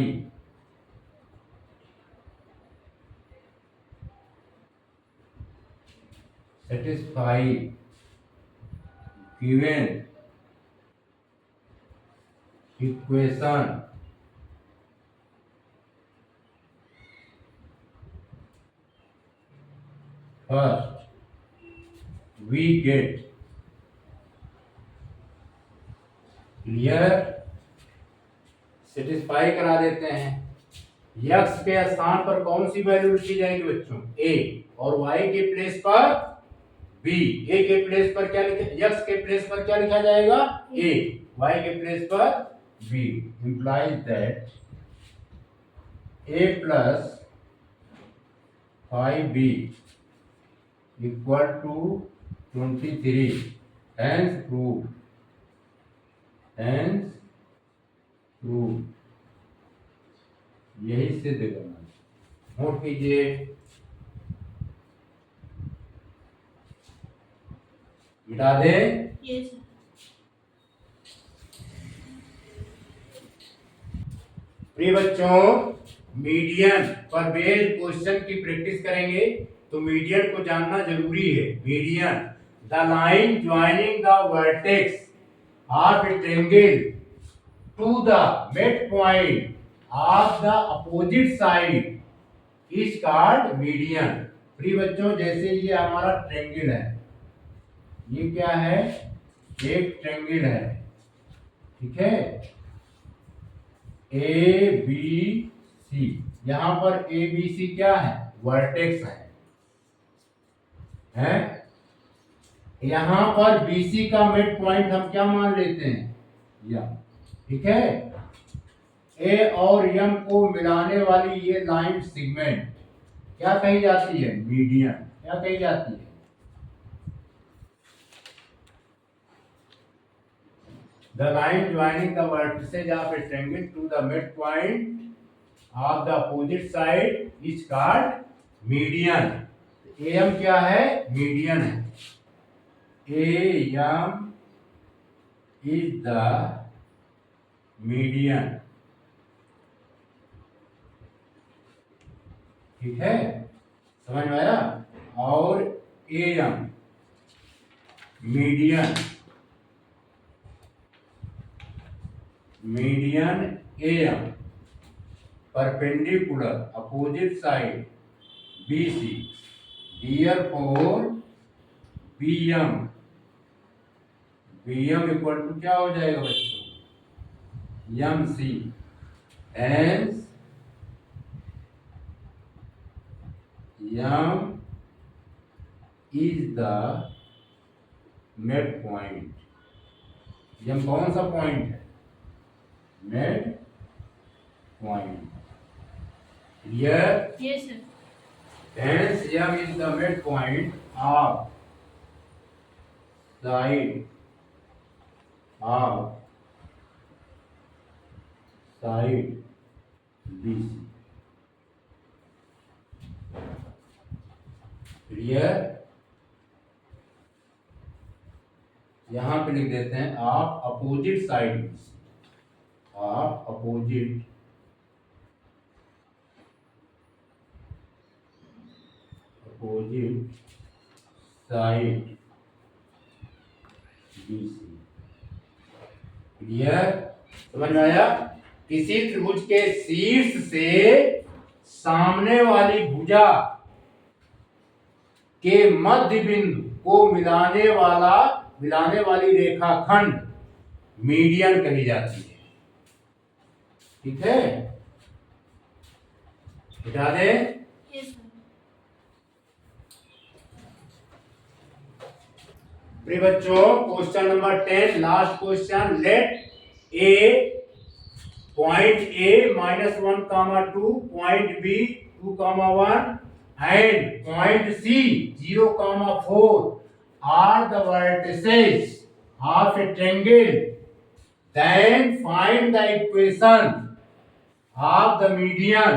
given equation। First we get clear. Satisfy करा देते हैं। यक्स के स्थान पर कौन सी वैल्यू लिखी जाएगी बच्चों? ए, और वाई के प्लेस पर बी। ए के प्लेस पर क्या लिखा, यक्स के प्लेस पर क्या लिखा जाएगा? ए, वाई के प्लेस पर b. Implies that a plus 5b equal to 23। Hence prove यही सिद्ध करना। नोट कीजिए। मिटा दे। Yes, sir. प्रिय बच्चों, मीडियन पर बेस्ड क्वेश्चन की प्रैक्टिस करेंगे तो मीडियन को जानना जरूरी है। Median the line joining the vertex of a triangle to the mid point of the opposite side is called median. प्रिय बच्चों, जैसे ये हमारा ट्रायंगल है, ये क्या है? एक ट्रायंगल है, ठीक है, ए बी सी। यहां पर ए बी सी क्या है? वर्टेक्स है? यहां पर बीसी का मिड पॉइंट हम क्या मान लेते हैं? यम, ठीक है। ए और यम को मिलाने वाली ये लाइन सेगमेंट क्या कही जाती है? मीडियन। क्या कही जाती है? The line joining the vertices of a triangle to the midpoint of the opposite side is called median। AM क्या है? मीडियन है। AM is the median, ठीक है, समझ में आया? और AM median AM perpendicular opposite side BC। Therefore BM equal to क्या हो जाएगा बच्चों? MC। Hence M is the mid point. M कौन सा पॉइंट है? Mid point. Clear? Yes, sir. Hence M is the midpoint of side BC। Clear? यहां पे लिख देते हैं आप अपोजिट साइड BC। आप अपोजिट साइड BC। क्लियर? समझ में आया? किसी त्रिभुज के शीर्ष से सामने वाली भुजा के मध्य बिंदु को मिलाने वाली रेखाखंड मीडियन कही जाती है, ठीक है। बता दें। Yes, sir. प्रिय बच्चों, question number 10, last question. Let a point A minus 1 comma 2, point B 2 comma 1 and point C 0 comma 4 are the vertices of a triangle. Then find the equation of the median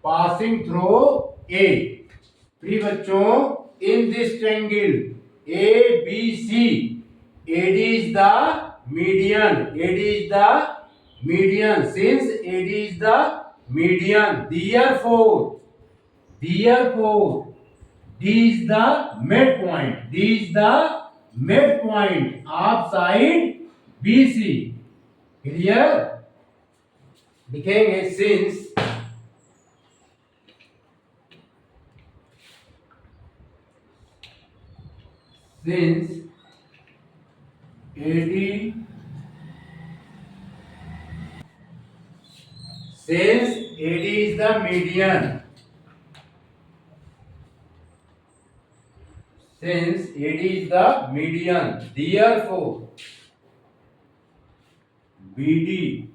passing through A. प्रिय बच्चों, in this triangle ABC, AD is the median. AD is the median. Since AD is the median, therefore D is the midpoint. D is the midpoint of side BC. Clear? लिखेंगे since AD is the median, therefore BD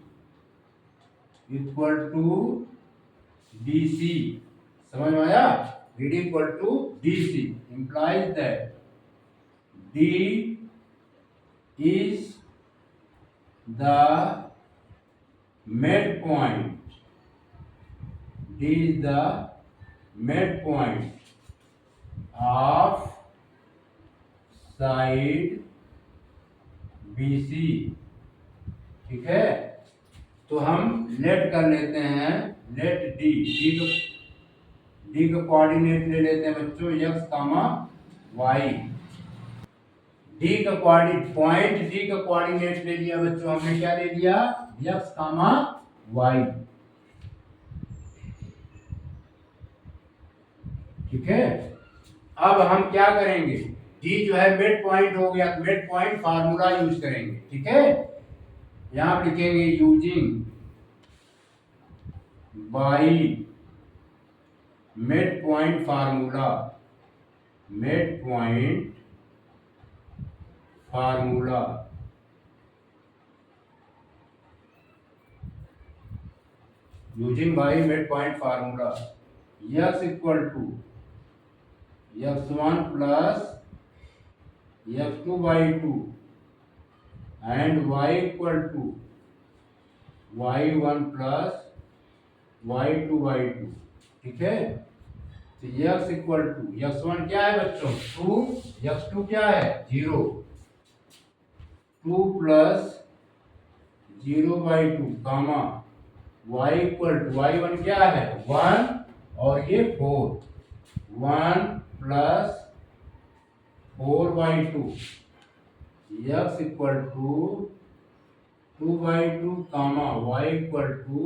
equal to DC. समझ में आया? BD equal to DC implies that D is the midpoint. D is the midpoint of side BC. ठीक है, तो हम लेट कर लेते हैं, लेट डी का कोऑर्डिनेट ले लेते हैं बच्चों, x कामा y। डी का कोऑर्डिनेट, पॉइंट डी का कोऑर्डिनेट ले लिया बच्चों हमने, क्या ले लिया, x कामा y। ठीक है, अब हम क्या करेंगे, डी जो है मिड पॉइंट हो गया, मिड पॉइंट फार्मूला यूज करेंगे। ठीक है, यहां पर लिखेंगे using by mid point formula, mid point formula. Using by mid point formula, x equal to x1 plus x2 by 2 and y equal to y1 plus y2 by 2। ठीक है, तो x इक्वल टू x1 क्या है बच्चों 2, x2 क्या है 0, 2 plus 0 by 2 comma y equal to y1 क्या है 1 और ये 4, 1 plus 4 by 2, x equal to 2 by 2 comma y equal to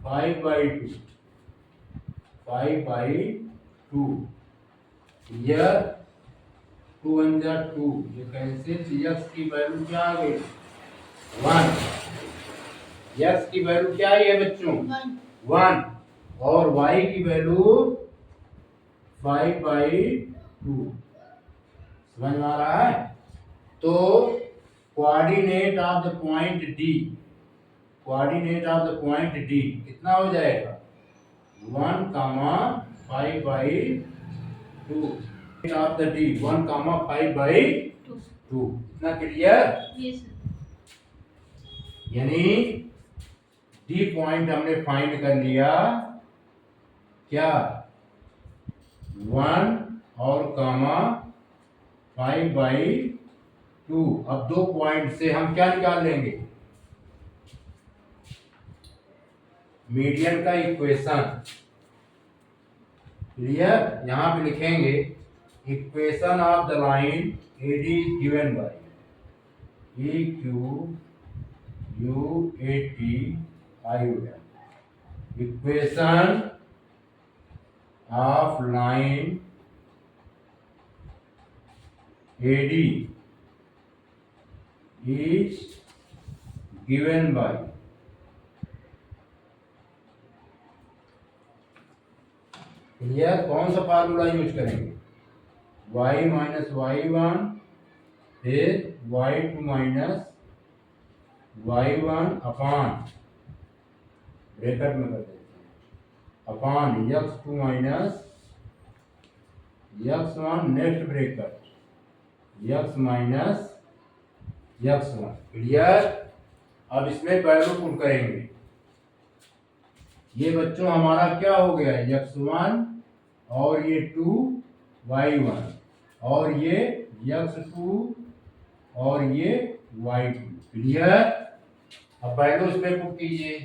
5 by 2, 5 by 2। यह 2 1 जा 2, ये कैंसिल, x की वैल्यू क्या आ गई 1। x की वैल्यू क्या है बच्चों 1 और y की वैल्यू 5 बाई 2। समझ में आ रहा है? तो coordinate of the point d, coordinate of the point d कितना हो जाएगा 1 comma 5 by 2 of the d, 1 comma 5 by 2। इतना क्लियर? यस। यानी डी पॉइंट हमने फाइंड कर लिया, क्या 1 और कामा 5 बाई 2। अब दो पॉइंट से हम क्या निकाल लेंगे, मीडियन का इक्वेशन। क्लियर? यहां पे लिखेंगे equation of the line AD is given by EQ UAT IOM। Equation of line AD is given by clear? कौन सा फार्मूला यूज करेंगे, y माइनस y1 फिर y2 माइनस y1 अपान ब्रैकेट में कर देते हैं अपान x2 minus x1 next bracket x minus x1। Clear. अब इसमें वैल्यू पुट करेंगे। ये बच्चों हमारा क्या हो गया, x1 और ये 2 y1 और ये x2 और ये y2। क्लियर। अब वैल्यू इसमें पुट कीजिए।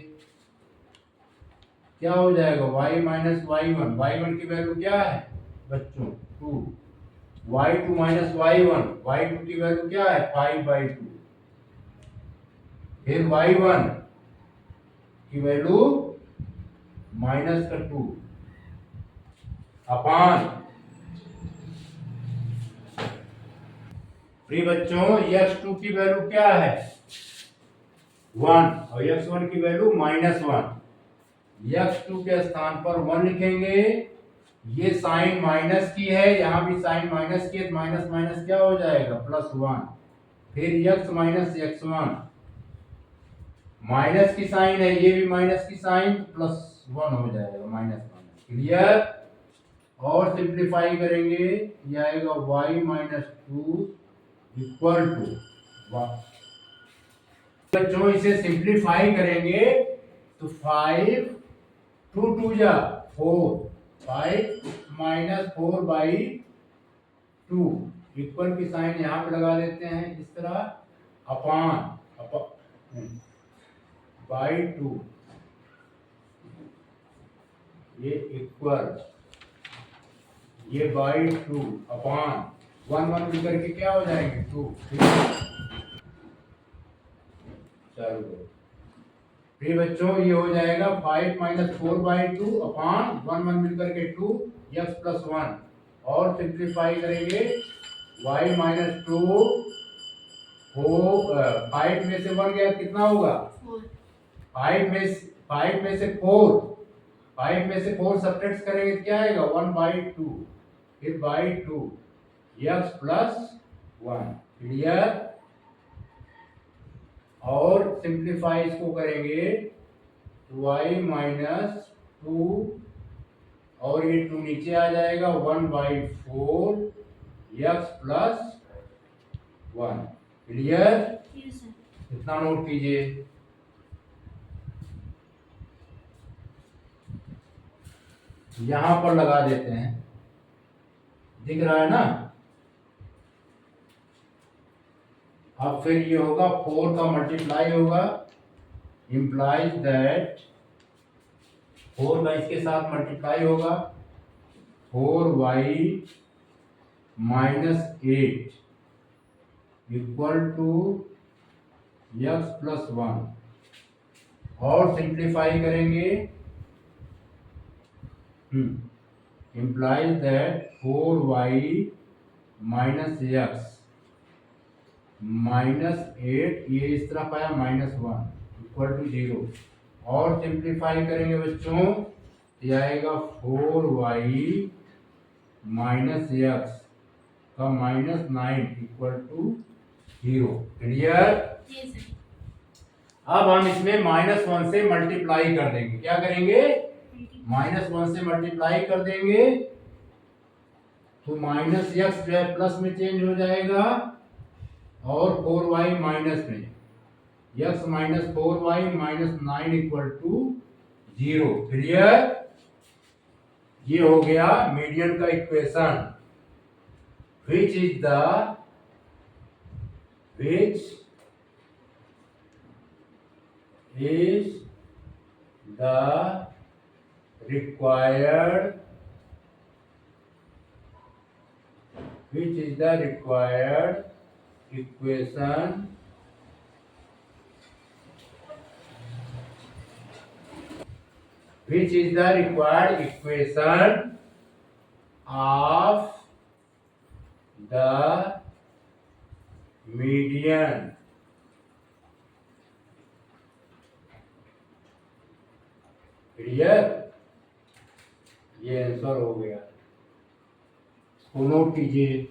क्या हो जाएगा, y माइनस y1। y1 की वैल्यू क्या है बच्चों 2, y2 माइनस y1, y2 की वैल्यू क्या है 5/2। फिर y1 की वैल्यू माइनस का 2 अपान प्रिय बच्चों x2 की वैल्यू क्या है 1 और x1 की वैल्यू -1। x2 के स्थान पर 1 लिखेंगे। ये साइन माइनस की है, यहां भी साइन माइनस की है, माइनस माइनस क्या हो जाएगा +1। फिर x माइनस x1, माइनस की साइन है, ये भी माइनस की साइन, +1 हो जाएगा माइनस माइनस। क्लियर। और सिंप्लीफाई करेंगे, ये आएगा y माइनस 2 इक्वल टू, बच्चों इसे सिंप्लीफाई करेंगे तो 5 2 2 जा 4, 5 माइनस 4/2 इक्वल की साइन यहाँ पे लगा देते हैं इस तरह, अपान बाई 2, ये इक्वल, ये बाई 2 अपान 1 1 मिलकर के क्या हो जाएंगे 2। चलो फिर बच्चों ये हो जाएगा 5 माइनस 4/2 अपान 1 1 मिलकर के 2 x प्लस 1। और सिंप्लीफाई करेंगे y माइनस 2 5 में से 1 गया कितना होगा 5 में से 4, 5 में से 4 सब्ट्रैक्ट करेंगे तो क्या आएगा 1/2, फिर बाई 2 x प्लस 1। क्लियर। और सिंप्लीफाई इसको करेंगे y माइनस 2 और ये 2 नीचे आ जाएगा 1/4 x प्लस 1। क्लियर। इतना नोट कीजिए। यहां पर लगा देते हैं, दिख रहा है ना। अब फिर ये होगा 4 का मल्टीप्लाई होगा, इंप्लाइज दैट 4 का इसके साथ मल्टीप्लाई होगा 4y minus 8 equal to x plus 1। और सिंप्लीफाई करेंगे, implies that 4y minus x minus 8, ये इस तरफ आया -1 इक्वल टू 0। और सिंप्लीफाई करेंगे बच्चों, ये आएगा 4y माइनस x का -9 इक्वल टू 0। क्लियर। अब हम इसमें -1 से मल्टीप्लाई कर देंगे। क्या करेंगे, -1 से मल्टीप्लाई कर देंगे तो माइनस x जो है प्लस में चेंज हो जाएगा और 4y माइनस में, x minus 4y minus 9 equal to 0। Clear. ये हो गया मीडियन का equation. Which is the required equation of the median। Clear. ये आंसर हो गया, इसको नोट कीजिए।